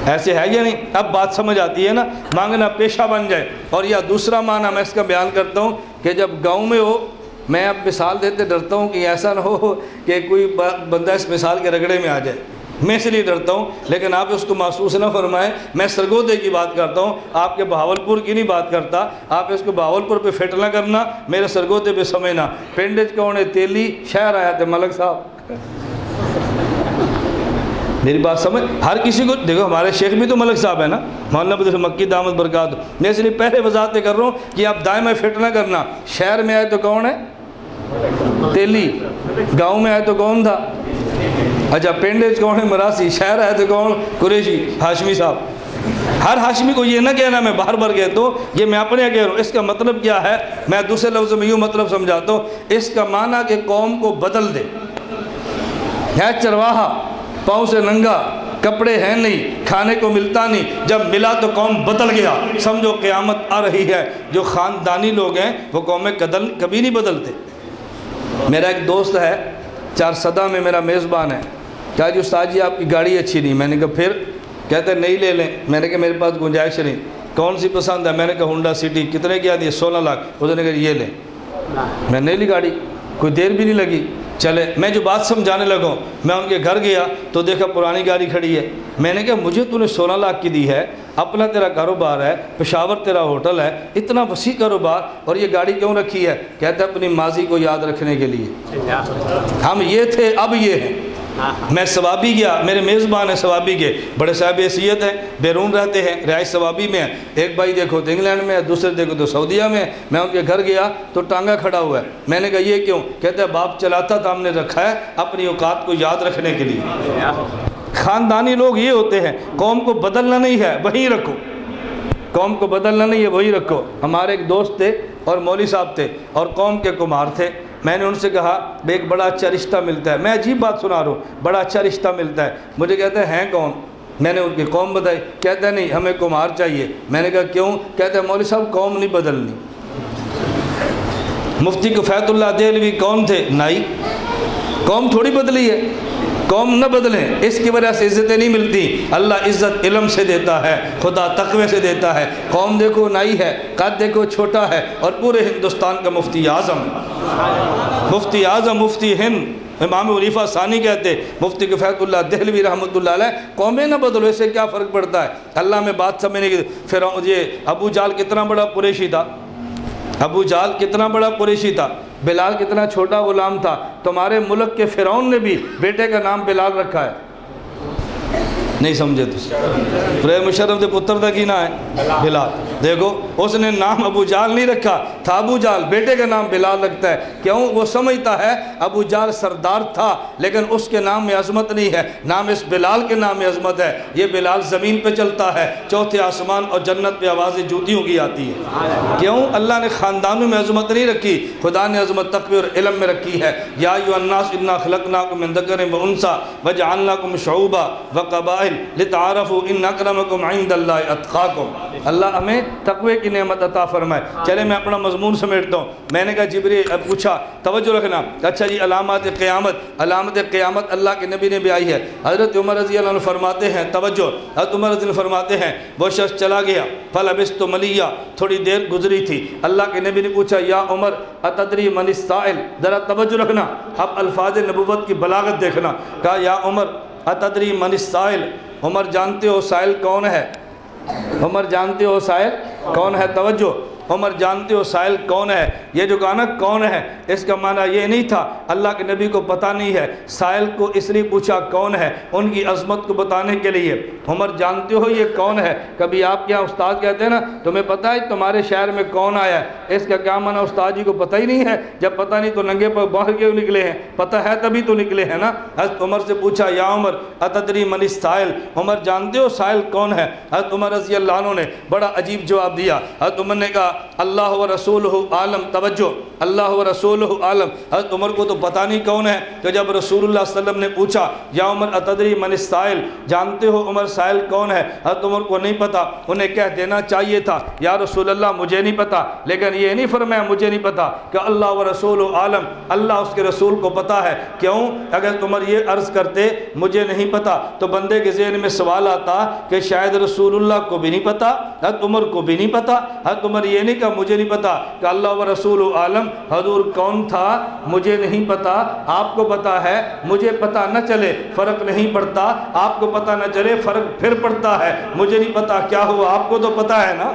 ایسے ہے یا نہیں؟ اب بات سمجھ آتی ہے نا، مانگنا پیشہ بن جائے۔ اور یا دوسرا معنی میں اس کا بیان کرتا ہوں کہ جب گاؤں میں ہو، میں اب مثال دیتے ڈرتا ہوں کہ ایسا نہ ہو کہ کوئی بندہ اس مثال کے رگڑے میں آ جائے، میں اس لیے ڈرتا ہوں، لیکن آپ اس کو محسوس نہ فرمائیں۔ میں سرگودے کی بات کرتا ہوں، آپ کے بہاولپور کی نہیں بات کرتا، آپ اس کو بہاولپور پہ فٹ نہ کرنا، میرے سرگودے پہ سمجھنا۔ پنڈت کون ہے؟ تیلی شہر آیا تھے ملک صاحب، میری بات سمجھ ہر کسی کو دیکھو، ہمارے شیخ بھی تو ملک صاحب ہے نا، مولانا عبد مکی دامت برکات۔ میں اس لیے پہلے وضاحت کر رہا ہوں کہ آپ دائیں میں فٹ نہ کرنا۔ شہر میں آئے تو کون ہے؟ تیلی۔ گاؤں میں آئے تو کون تھا؟ اچھا پنڈت کون ہے؟ مراسی۔ شہر آئے تو کون؟ قریشی، ہاشمی صاحب۔ ہر ہاشمی کو یہ نہ کہنا میں بار بار کہتا ہوں، یہ میں اپنے کہہ رہا ہوں۔ اس کا مطلب کیا ہے؟ میں دوسرے لفظ میں یوں مطلب سمجھاتا ہوں، اس کا معنی کہ قوم کو بدل دے۔ ہے چرواہا، پاؤں سے ننگا، کپڑے ہیں نہیں، کھانے کو ملتا نہیں، جب ملا تو قوم بدل گیا، سمجھو قیامت آ رہی ہے۔ جو خاندانی لوگ ہیں وہ قومیں کبھی نہیں بدلتے۔ میرا ایک دوست ہے چارسدہ میں، میرا میزبان ہے، کہا جی استاد جی آپ کی گاڑی اچھی نہیں۔ میں نے کہا پھر؟ کہتے ہیں نہیں لے لیں۔ میں نے کہا میرے پاس گنجائش نہیں۔ کون سی پسند ہے؟ میں نے کہا ہونڈا سٹی۔ کتنے کی آتی ہے؟ 16 لاکھ۔ اس نے کہا یہ لیں۔ میں نے لی گاڑی، کوئی دیر بھی نہیں لگی، چلے۔ میں جو بات سمجھانے لگا، میں ان کے گھر گیا تو دیکھا پرانی گاڑی کھڑی ہے۔ میں نے کہا مجھے تو نے 16 لاکھ کی دی ہے، اپنا تیرا کاروبار ہے، پشاور تیرا ہوٹل ہے، اتنا وسیع کاروبار، اور یہ گاڑی کیوں رکھی ہے؟ کہتا ہے اپنی ماضی کو یاد رکھنے کے لیے، ہم یہ تھے اب یہ ہیں۔ میں ثوابی گیا، میرے میزبان ہیں ثوابی کے، بڑے صاحب حیثیت ہیں، بیرون رہتے ہیں، رہائش ثوابی میں ہیں۔ ایک بھائی دیکھو تو انگلینڈ میں ہے، دوسرے دیکھو تو سعودیہ میں ہے۔ میں ان کے گھر گیا تو ٹانگا کھڑا ہوا ہے۔ میں نے کہا یہ کیوں؟ کہتا ہے باپ چلاتا تھا، ہم نے رکھا ہے اپنی اوقات کو یاد رکھنے کے لیے۔ خاندانی لوگ یہ ہوتے ہیں، قوم کو بدلنا نہیں ہے وہیں رکھو، قوم کو بدلنا نہیں ہے وہیں رکھو۔ ہمارے ایک دوست تھے اور مولوی صاحب تھے اور قوم کے کمار تھے، میں نے ان سے کہا بے ایک بڑا اچھا رشتہ ملتا ہے، میں عجیب بات سنا رہا ہوں، بڑا اچھا رشتہ ملتا ہے، مجھے کہتے ہیں کون؟ میں نے ان کی قوم بتائی، کہتا ہے نہیں ہمیں کمار چاہیے۔ میں نے کہا کیوں؟ کہتا ہے مولوی صاحب قوم نہیں بدلنی۔ مفتی کفایت اللہ دہلوی کون تھے؟ نائی، قوم تھوڑی بدلی ہے، قوم نہ بدلیں، اس کی وجہ سے عزتیں نہیں ملتی۔ اللہ عزت علم سے دیتا ہے، خدا تقوی سے دیتا ہے۔ قوم دیکھو نائی ہے، قد دیکھو چھوٹا ہے، اور پورے ہندوستان کا مفتی اعظم، مفتی اعظم، مفتی ہند امام علیفہ ثانی کہتے، مفتی کفایت اللہ دہلوی رحمۃ اللہ علیہ، قومیں نہ بدلو، اس سے کیا فرق پڑتا ہے؟ اللہ میں بات سمجھنے کی۔ پھر یہ ابو جہل کتنا بڑا قریشی تھا، ابو جہل کتنا بڑا قریشی تھا، بلال کتنا چھوٹا غلام تھا۔ تمہارے ملک کے فرعون نے بھی بیٹے کا نام بلال رکھا ہے، نہیں سمجھے تو پریم مشرف دے پتر دا کی نا ہے بلال، دیکھو اس نے نام ابو جہل نہیں رکھا تھا، ابو جہل، بیٹے کا نام بلال رکھتا ہے، کیوں؟ وہ سمجھتا ہے ابو جہل سردار تھا لیکن اس کے نام میں عظمت نہیں ہے، نام اس بلال کے نام میں عظمت ہے۔ یہ بلال زمین پہ چلتا ہے، چوتھے آسمان اور جنت پہ آوازیں جوتیوں کی آتی ہے، کیوں؟ اللہ نے خاندانوں میں عظمت نہیں رکھی، خدا نے عظمت تقوی اور علم میں رکھی ہے۔ یا ایھا الناس انا خلقناکم من ذکر و انثی وجعلناکم شعوبا وقبائل لتعارفوا ان اکرمکم عند اللہ اتقاکم۔ اللہ ہمیں تقوی کی نعمت عطا فرمائے۔ چلے میں اپنا مضمون سمیٹتا ہوں۔ میں نے کہا جبریل پوچھا، توجہ رکھنا، اچھا جی علامات قیامت، علامت قیامت اللہ کے نبی نے بھی آئی ہے۔ حضرت عمر رضی اللہ عنہ فرماتے ہیں، توجہ، حضرت عمر رضی اللہ عنہ فرماتے ہیں وہ شخص چلا گیا، فلبثت ملیہ، تھوڑی دیر گزری تھی، اللہ کے نبی نے پوچھا یا عمر اتدری من السائل، ذرا توجہ رکھنا، اب الفاظ نبوت کی بلاغت دیکھنا۔ کہا یا عمر اتدری من السائل، عمر جانتے ہو سائل کون ہے؟ عمر جانتے ہو سائل کون ہے؟ توجہ، عمر جانتے ہو سائل کون ہے؟ یہ جو کہا نا کون ہے، اس کا معنی یہ نہیں تھا اللہ کے نبی کو پتہ نہیں ہے، سائل کو اس لیے پوچھا کون ہے، ان کی عظمت کو بتانے کے لیے۔ عمر جانتے ہو یہ کون ہے؟ کبھی آپ کے یہاں استاد کہتے ہیں نا تمہیں پتہ ہے تمہارے شہر میں کون آیا ہے، اس کا کیا معنی استاد جی کو پتہ ہی نہیں ہے؟ جب پتہ نہیں تو ننگے پر باہر کیوں نکلے ہیں؟ پتہ ہے تبھی تو نکلے ہیں نا۔ حضرت عمر سے پوچھا یا عمر اتدری من السائل، عمر جانتے ہو سائل کون ہے؟ حضرت عمر رضی اللہ عنہ نے بڑا عجیب جواب دیا۔ حضرت عمر نے کہا اللہ و رسولہ عالم، توجہ، اللہ و رسولہ عالم۔ حضرت عمر کو تو پتہ نہیں کون ہے، تو جب رسول اللہ صلی اللہ علیہ وسلم نے پوچھا یا عمر اتدری من السائل، جانتے ہو عمر سائل کون ہے؟ حضرت عمر کو نہیں پتہ، انہیں کہہ دینا چاہیے تھا یا رسول اللہ مجھے نہیں پتہ، لیکن یہ نہیں فرمایا مجھے نہیں پتہ، کہ اللہ و رسولہ عالم، اللہ اس کے رسول کو پتہ ہے۔ کیوں؟ اگر عمر یہ عرض کرتے مجھے نہیں پتہ تو بندے کے ذہن میں سوال آتا کہ شاید رسول اللہ کو بھی نہیں پتہ، حضرت عمر کو بھی نہیں پتہ۔ حضرت عمر یہ نہیں کہا مجھے نہیں پتہ، کہ اللہ و رسول عالم، حضور کون تھا مجھے نہیں پتہ، آپ کو پتہ ہے، مجھے پتہ نہ چلے فرق نہیں پڑتا، آپ کو پتہ نہ چلے فرق پھر پڑتا ہے، مجھے نہیں پتہ کیا ہوا، آپ کو تو پتہ ہے نا،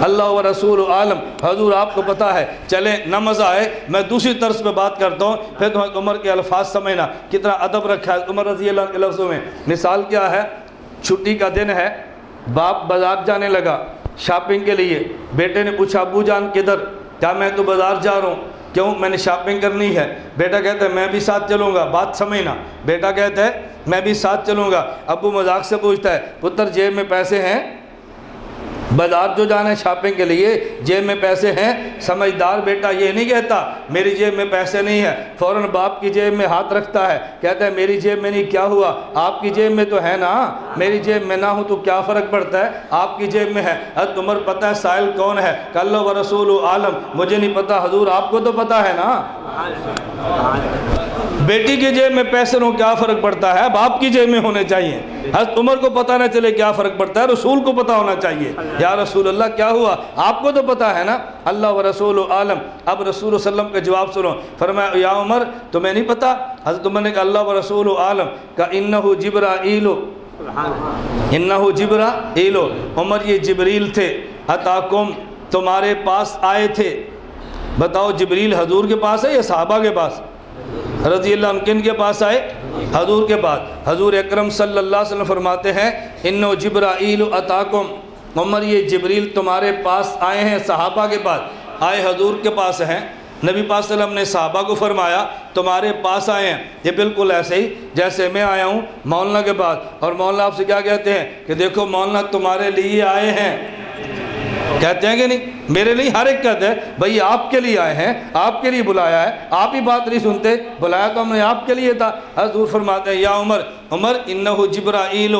اللہ و رسول عالم، حضور آپ کو پتہ ہے۔ چلیں نہ مزہ آئے، میں دوسری طرز پہ بات کرتا ہوں، پھر تمہیں عمر کے الفاظ سمجھنا کتنا ادب رکھا ہے عمر رضی اللہ عنہ کے لفظوں میں۔ مثال کیا ہے؟ چھٹی کا دن ہے، باپ بازار جانے لگا شاپنگ کے لیے، بیٹے نے پوچھا ابو جان کدھر؟ کیا میں تو بازار جا رہا ہوں، کیوں؟ میں نے شاپنگ کرنی ہے۔ بیٹا کہتا ہے میں بھی ساتھ چلوں گا، بات سمجھنا، بیٹا کہتا ہے میں بھی ساتھ چلوں گا۔ ابو مذاق سے پوچھتا ہے پتر جیب میں پیسے ہیں؟ بازار جو جانا ہے شاپنگ کے لیے، جیب میں پیسے ہیں؟ سمجھدار بیٹا یہ نہیں کہتا میری جیب میں پیسے نہیں ہے، فوراً باپ کی جیب میں ہاتھ رکھتا ہے، کہتا ہے میری جیب میں نہیں، کیا ہوا؟ آپ کی جیب میں تو ہے نا، میری جیب میں نہ ہو تو کیا فرق پڑتا ہے، آپ کی جیب میں ہے۔ حضرت عمر پتہ ہے سائل کون ہے؟ کہ اللہ و رسول عالم، مجھے نہیں پتہ، حضور آپ کو تو پتہ ہے نا۔ بیٹی کی جیب میں پیسے ہوں کیا فرق پڑتا ہے، باپ کی جیب میں ہونے چاہیے۔ حضرت عمر کو پتہ نہ چلے کیا فرق پڑتا ہے، رسول کو پتہ ہونا چاہیے، یا رسول اللہ کیا ہوا، آپ کو تو پتہ ہے نا، اللہ و رسول عالم۔ اب رسول اللہ صلی اللہ علیہ وسلم کا جواب سنو، فرمایا یا عمر تمہیں نہیں پتہ؟ حضرت عمر نے کہا اللہ و رسول عالم، کہا انہ جبرائیل، انہ جبرائیل، عمر یہ جبریل تھے، اتاکم، تمہارے پاس آئے تھے۔ بتاؤ جبریل حضور کے پاس ہے یا صحابہ کے پاس؟ رضی اللہ عنہ کن کے پاس آئے؟ حضور کے پاس۔ حضور اکرم صلی اللہ علیہ وسلم فرماتے ہیں انو جبرائیل اتاکم، عمر یہ جبریل تمہارے پاس آئے ہیں، صحابہ کے پاس آئے، حضور کے پاس ہیں۔ نبی پاک صلی اللہ علیہ وسلم نے صحابہ کو فرمایا تمہارے پاس آئے ہیں، یہ بالکل ایسے ہی جیسے میں آیا ہوں مولانا کے پاس، اور مولانا آپ سے کیا کہتے ہیں کہ دیکھو مولانا تمہارے لیے آئے ہیں۔ کہتے ہیں کہ نہیں؟ میرے لیے ہر ایک کہتا ہے بھئی آپ کے لیے آئے ہیں، آپ کے لیے بلایا ہے، آپ ہی بات نہیں سنتے، بلایا تو ہم نے آپ کے لیے تھا۔ حضور فرماتے ہیں یا عمر انہو جبرائیل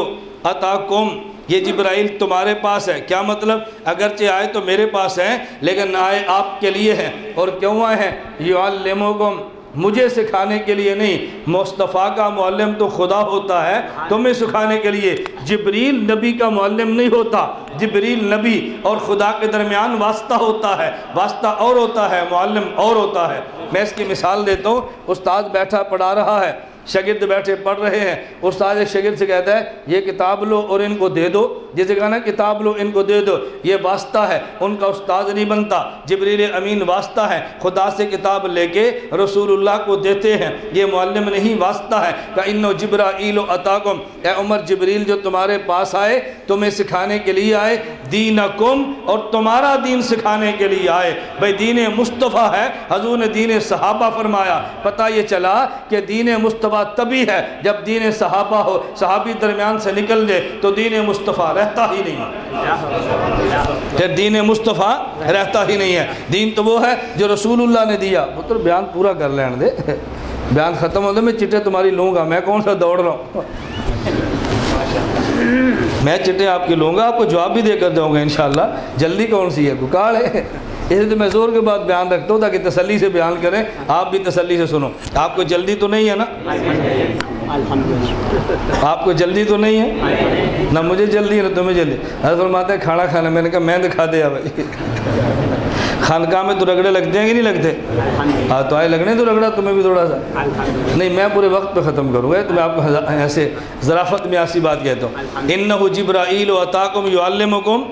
اتاکم، یہ جبرائیل تمہارے پاس ہے۔ کیا مطلب؟ اگرچہ آئے تو میرے پاس ہیں لیکن آئے آپ کے لیے ہیں۔ اور کیوں آئے ہیں؟ یعلمکم، مجھے سکھانے کے لیے نہیں، مصطفیٰ کا معلم تو خدا ہوتا ہے، تمہیں سکھانے کے لیے۔ جبریل نبی کا معلم نہیں ہوتا، جبریل نبی اور خدا کے درمیان واسطہ ہوتا ہے، واسطہ اور ہوتا ہے، معلم اور ہوتا ہے۔ میں اس کی مثال دیتا ہوں، استاد بیٹھا پڑھا رہا ہے، شاگرد بیٹھے پڑھ رہے ہیں، استاد شاگرد سے کہتا ہے یہ کتاب لو اور ان کو دے دو، جیسے کہا نا کتاب لو ان کو دے دو، یہ واسطہ ہے، ان کا استاد نہیں بنتا۔ جبریل امین واسطہ ہے، خدا سے کتاب لے کے رسول اللہ کو دیتے ہیں، یہ معلم نہیں، واسطہ ہے۔ کہ جبرائیل اتاکم، اے عمر جبریل جو تمہارے پاس آئے تمہیں سکھانے کے لیے آئے، دینکم، اور تمہارا دین سکھانے کے لیے آئے۔ بھئی دین مصطفیٰ ہے، حضور نے دین صحابہ فرمایا، پتہ یہ چلا کہ دین مصطفیٰ تبھی ہے جب دین صحابہ ہو، صحابی درمیان سے نکل جائے تو دین مصطفیٰ رہتا ہی نہیں ہے، پھر دین مصطفیٰ رہتا ہی نہیں ہے۔ دین تو وہ ہے جو رسول اللہ نے دیا۔ پتر بیان پورا کر لین دے، بیان ختم ہوتا میں چٹے تمہاری لوں گا، میں کون سا دوڑ رہا ہوں، میں چٹے آپ کی لوں گا، آپ کو جواب بھی دے کر دوں گا انشاءاللہ۔ جلدی کون سی ہے؟ گکاڑ ہے، اسے تو میں زور کے بعد بیان رکھتا ہوں تاکہ تسلی سے بیان کریں، آپ بھی تسلی سے سنو۔ آپ کو جلدی تو نہیں ہے نا؟ آپ کو جلدی تو نہیں ہے نہ؟ مجھے جلدی ہے نہ تمہیں جلدی۔ حضرت فرماتے ہیں کھانا کھانا، میں نے کہا میں دکھا دیا بھائی، خانقاہ میں تو رگڑے لگتے ہیں کہ نہیں لگتے؟ ہاں تو آئے لگنے تو رگڑا تمہیں بھی تھوڑا سا نہیں، میں پورے وقت پہ ختم کروں گا، تو میں آپ کو ایسے ظرافت میں ایسی بات کہتا ہوں۔ انہو جبرائیل اتاکم یعلمکم،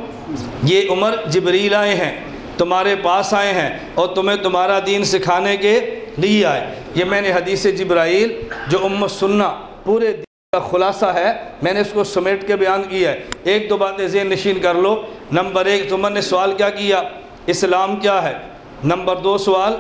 یہ عمر جبریل آئے ہیں، تمہارے پاس آئے ہیں اور تمہیں تمہارا دین سکھانے کے لیے آئے۔ یہ میں نے حدیث جبرائیل جو سننا پورے دین کا خلاصہ ہے، میں نے اس کو سمیٹ کے بیان کیا ہے۔ ایک دو باتیں ذہن نشین کر لو۔ نمبر ایک، عمر نے سوال کیا کیا؟ اسلام کیا ہے؟ نمبر دو سوال،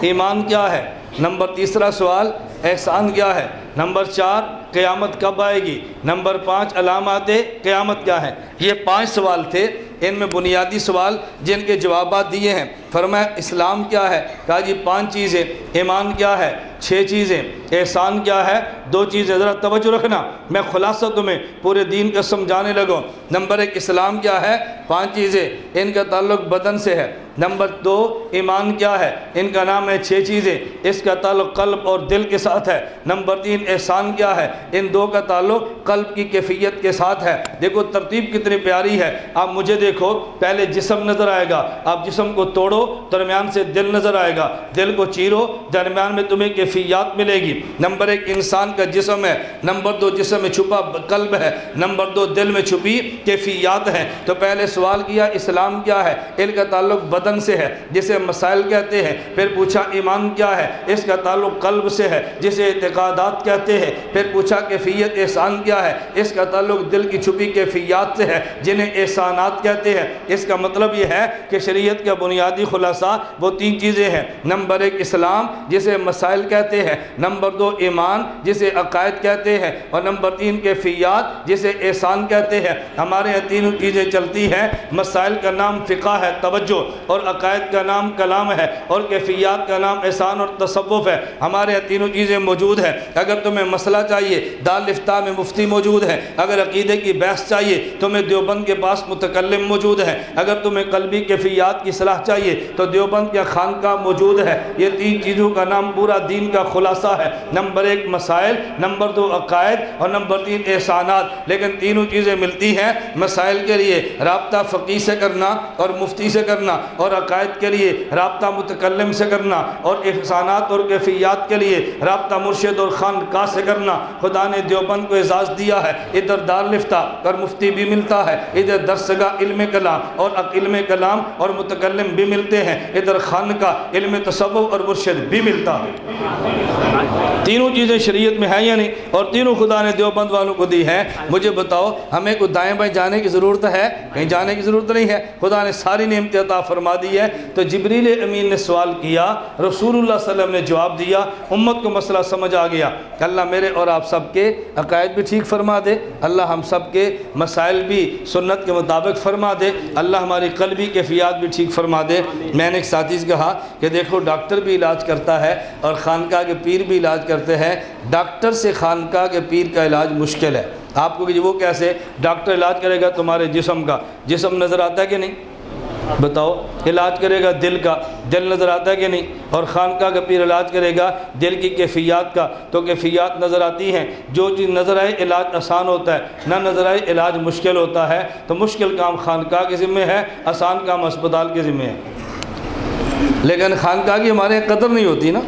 ایمان کیا ہے؟ نمبر تیسرا سوال، احسان کیا ہے؟ نمبر چار، قیامت کب آئے گی؟ نمبر پانچ، علامات قیامت کیا ہیں؟ یہ 5 سوال تھے، ان میں بنیادی سوال جن کے جوابات دیے ہیں۔ فرمایا اسلام کیا ہے؟ کہا جی 5 چیزیں۔ ایمان کیا ہے؟ 6 چیزیں۔ احسان کیا ہے؟ 2 چیزیں۔ ذرا توجہ رکھنا، میں خلاصہ تمہیں پورے دین کا سمجھانے لگوں۔ نمبر 1 اسلام کیا ہے؟ 5 چیزیں، ان کا تعلق بدن سے ہے۔ نمبر 2 ایمان کیا ہے؟ ان کا نام ہے 6 چیزیں، اس کا تعلق قلب اور دل کے ساتھ ہے۔ نمبر 3 احسان کیا ہے؟ ان 2 کا تعلق قلب کی کیفیت کے ساتھ ہے۔ دیکھو ترتیب کتنی پیاری ہے۔ آپ مجھے دیکھو، پہلے جسم نظر آئے گا، آپ جسم کو توڑو درمیان سے دل نظر آئے گا، دل کو چیرو درمیان میں تمہیں کیفیات ملے گی۔ نمبر 1 انسان کا جسم ہے، نمبر 2 جسم میں چھپا قلب ہے، نمبر 2 دل میں چھپی کیفیات ہیں۔ تو پہلے سوال کیا اسلام کیا ہے؟ ان کا تعلق بدن سے ہے جسے مسائل کہتے ہیں۔ پھر پوچھا ایمان کیا ہے؟ اس کا تعلق قلب سے ہے جسے اعتقادات کہتے ہیں۔ پھر پوچھا کیفیت احسان کیا ہے؟ اس کا تعلق دل کی چھپی کیفیات سے ہے جنہیں احسانات کہتے ہیں۔ اس کا مطلب یہ ہے کہ شریعت کا بنیادی خلاصہ وہ 3 چیزیں ہیں۔ نمبر 1 اسلام جسے مسائل کہتے ہیں، نمبر 2 ایمان جسے عقائد کہتے ہیں، اور نمبر 3 کیفیات جسے احسان کہتے ہیں۔ ہمارے یہاں 3 چیزیں چلتی ہیں، مسائل کا نام فقہ ہے، توجہ، اور عقائد کا نام کلام ہے، اور کیفیات کا نام احسان اور تصوف ہے۔ ہمارے یہاں 3 چیزیں موجود ہیں۔ اگر تمہیں مسئلہ چاہیے دارالفتاء میں مفتی موجود ہے، اگر عقیدے کی بحث چاہیے تمہیں دیوبند کے پاس متکلم موجود ہے، اگر تمہیں قلبی کیفیات کی صلاح چاہیے تو دیوبند کا خانقاہ موجود ہے۔ یہ 3 چیزوں کا نام پورا دین کا خلاصہ ہے۔ نمبر 1 مسائل، نمبر 2 عقائد، اور نمبر 3 احسانات۔ لیکن تینوں چیزیں ملتی ہیں۔ مسائل کے لیے رابطہ فقیہ سے کرنا اور مفتی سے کرنا، اور عقائد کے لیے رابطہ متکلم سے کرنا، اور احسانات اور کیفیات کے لیے رابطہ مرشد اور خانقاہ سے کرنا۔ خدا نے دیوبند کو اعزاز دیا ہے، ادھر دارالفتاء اور مفتی بھی ملتا ہے، ادھر درسگاہ علم کلام اور علم کلام اور متکلم بھی ملتا ملتے ہیں ادھر خانقہ علم تصوف اور مرشد بھی ملتا ہے۔ تینوں چیزیں شریعت میں ہیں یا نہیں؟ اور تینوں خدا نے دیوبند والوں کو دی ہیں۔ مجھے بتاؤ ہمیں کوئی دائیں بائیں جانے کی ضرورت ہے؟ کہیں جانے کی ضرورت نہیں ہے، خدا نے ساری نعمتیں عطا فرما دی ہے۔ تو جبریل امین نے سوال کیا، رسول اللہ صلی اللہ علیہ وسلم نے جواب دیا، امت کو مسئلہ سمجھ آ گیا کہ اللہ میرے اور آپ سب کے عقائد بھی ٹھیک فرما دے، اللہ ہم سب کے مسائل بھی سنت کے مطابق فرما دے، اللہ ہماری قلبی کیفیات بھی ٹھیک فرما دے۔ میں نے ایک ساتھی سے کہا کہ دیکھو ڈاکٹر بھی علاج کرتا ہے اور خانقاہ کے پیر بھی علاج کرتے ہیں، ڈاکٹر سے خانقاہ کے پیر کا علاج مشکل ہے۔ آپ کو کہ وہ کیسے؟ ڈاکٹر علاج کرے گا تمہارے جسم کا، جسم نظر آتا ہے کہ نہیں؟ بتاؤ، علاج کرے گا دل کا، دل نظر آتا ہے کہ نہیں؟ اور خانقاہ کا پیر علاج کرے گا دل کی کیفیات کا، تو کیفیات نظر آتی ہیں۔ جو چیز نظر آئے علاج آسان ہوتا ہے، نہ نظر آئے علاج مشکل ہوتا ہے۔ تو مشکل کام خانقاہ کے ذمہ ہے، آسان کام اسپتال کے ذمہ ہے۔ لیکن خانقاہ کی ہمارے یہاں قدر نہیں ہوتی نا۔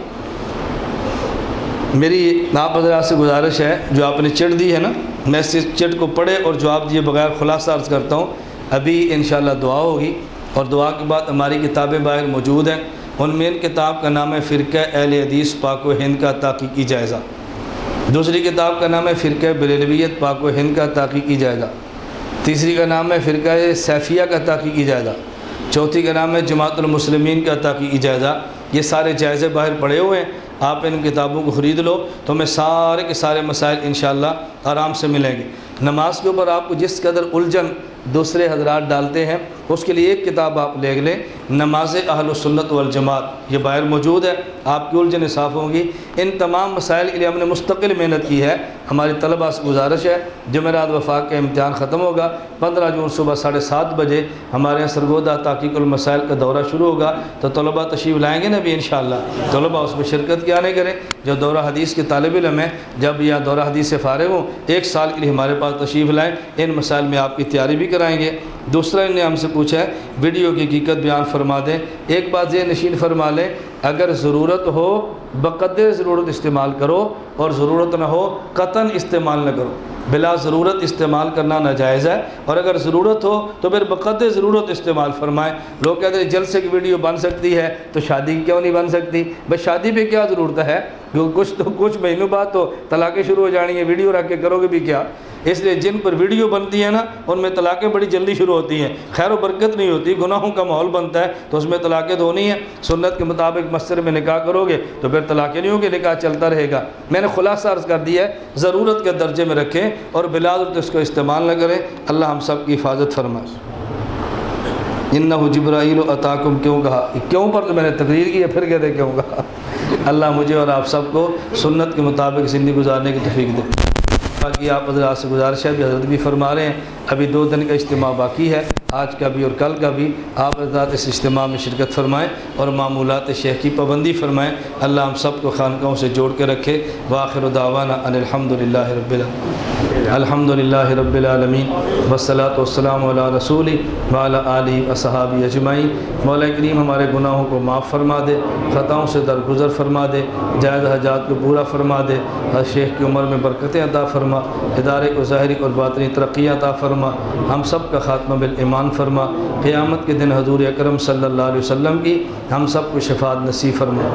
میری آپ حضرات سے گزارش ہے، جو آپ نے چٹ دی ہے نا، میں اس چٹ کو پڑھے اور جواب دیے بغیر خلاصہ عرض کرتا ہوں۔ ابھی انشاءاللہ دعا ہوگی اور دعا کے بعد ہماری کتابیں باہر موجود ہیں۔ ان میں کتاب کا نام ہے فرقہ اہل حدیث پاک و ہند کا تحقیقی جائزہ، دوسری کتاب کا نام ہے فرقہ بریلویت پاک و ہند کا تحقیقی جائزہ، تیسری کا نام ہے فرقہ سیفیہ کا تحقیقی جائزہ، چوتھی کا نام ہے جماعت المسلمین کا تحقیقی جائزہ۔ یہ سارے جائزے باہر پڑے ہوئے ہیں، آپ ان کتابوں کو خرید لو تو میں سارے کے سارے مسائل انشاءاللہ آرام سے ملیں گے۔ نماز کے اوپر آپ کو جس قدر الجھن دوسرے حضرات ڈالتے ہیں، اس کے لیے ایک کتاب آپ لے لیں، نماز اہل السنت والجماعت، یہ باہر موجود ہے، آپ کی الجھنیں صاف ہوں گی۔ ان تمام مسائل کے لیے ہم نے مستقل محنت کی ہے۔ ہماری طلباء سے گزارش ہے، جمعرات وفاق کا امتحان ختم ہوگا، 15 جون صبح 7:30 بجے ہمارے یہاں سرگودہ تحقیق المسائل کا دورہ شروع ہوگا، تو طلباء تشریف لائیں گے نا بھی انشاءاللہ، طلباء اس میں شرکت کیا نہیں کریں۔ جو دورہ حدیث کے طالب علم ہیں، جب یہ دورہ حدیث سے فارغ ہوں، 1 سال کے لیے ہمارے پاس تشریف لائیں، ان مسائل میں آپ کی تیاری بھی کرائیں گے۔ دوسرا انہوں نے ہم سے پوچھا ہے ویڈیو کی حقیقت بیان فرما دیں۔ ایک بات یہ نشین فرما لیں، اگر ضرورت ہو بقدر ضرورت استعمال کرو، اور ضرورت نہ ہو قطعاً استعمال نہ کرو۔ بلا ضرورت استعمال کرنا ناجائز ہے، اور اگر ضرورت ہو تو پھر بقدر ضرورت استعمال فرمائیں۔ لوگ کہتے ہیں جلسے کی ویڈیو بن سکتی ہے تو شادی کی کیوں نہیں بن سکتی؟ بس شادی پہ کیا ضرورت ہے؟ کچھ مہینوں بعد تو طلاقیں شروع ہو جانی ہیں، ویڈیو رکھ کے کرو گے بھی کیا؟ اس لیے جن پر ویڈیو بنتی ہے نا، ان میں طلاقیں بڑی جلدی شروع ہوتی ہیں، خیر و برکت نہیں ہوتی، گناہوں کا ماحول بنتا ہے، تو اس میں طلاقیں تو ہونی ہیں۔ سنت کے مطابق مسجد میں نکاح کرو گے تو پھر طلاقیں نہیں ہوں گی، نکاح چلتا رہے گا۔ میں نے خلاصہ عرض کر دیا ہے، ضرورت کے درجے میں رکھیں اور بلا ضرورت اس کو استعمال نہ کریں۔ اللہ ہم سب کی حفاظت فرمائے۔ انہ جبرائیل اتاکم کیوں کہا؟ کیوں پر تو میں نے تقریر کی ہے، پھر کہتے کیوں کہا؟ اللہ مجھے اور آپ سب کو سنت کے مطابق زندگی گزارنے کی توفیق دے۔ باقی آپ حضرات سے گزارش ہے، بھی حضرت بھی فرما رہے ہیں، ابھی 2 دن کا اجتماع باقی ہے، آج کا بھی اور کل کا بھی۔ آپ حضرات اس اجتماع میں شرکت فرمائیں اور معمولات شیخ کی پابندی فرمائیں۔ اللہ ہم سب کو خانقاہوں سے جوڑ کے رکھے۔ وآخر دعوانا ان الحمدللہ رب العالمین، الحمدللہ رب العالمین، والصلاۃ والسلام علی رسولہ وعلی آلہ وصحابہ اجمعین۔ مولا کریم ہمارے گناہوں کو معاف فرما دے، خطاؤں سے درگزر فرما دے، جائز حاجات کو پورا فرما دے، ہر شیخ کی عمر میں برکتیں عطا فرما، ادارے کو ظاہری اور باطنی ترقی عطا فرما، ہم سب کا خاتمہ بالایمان فرما، قیامت کے دن حضور اکرم صلی اللہ علیہ وسلم کی ہم سب کو شفاعت نصیب فرما۔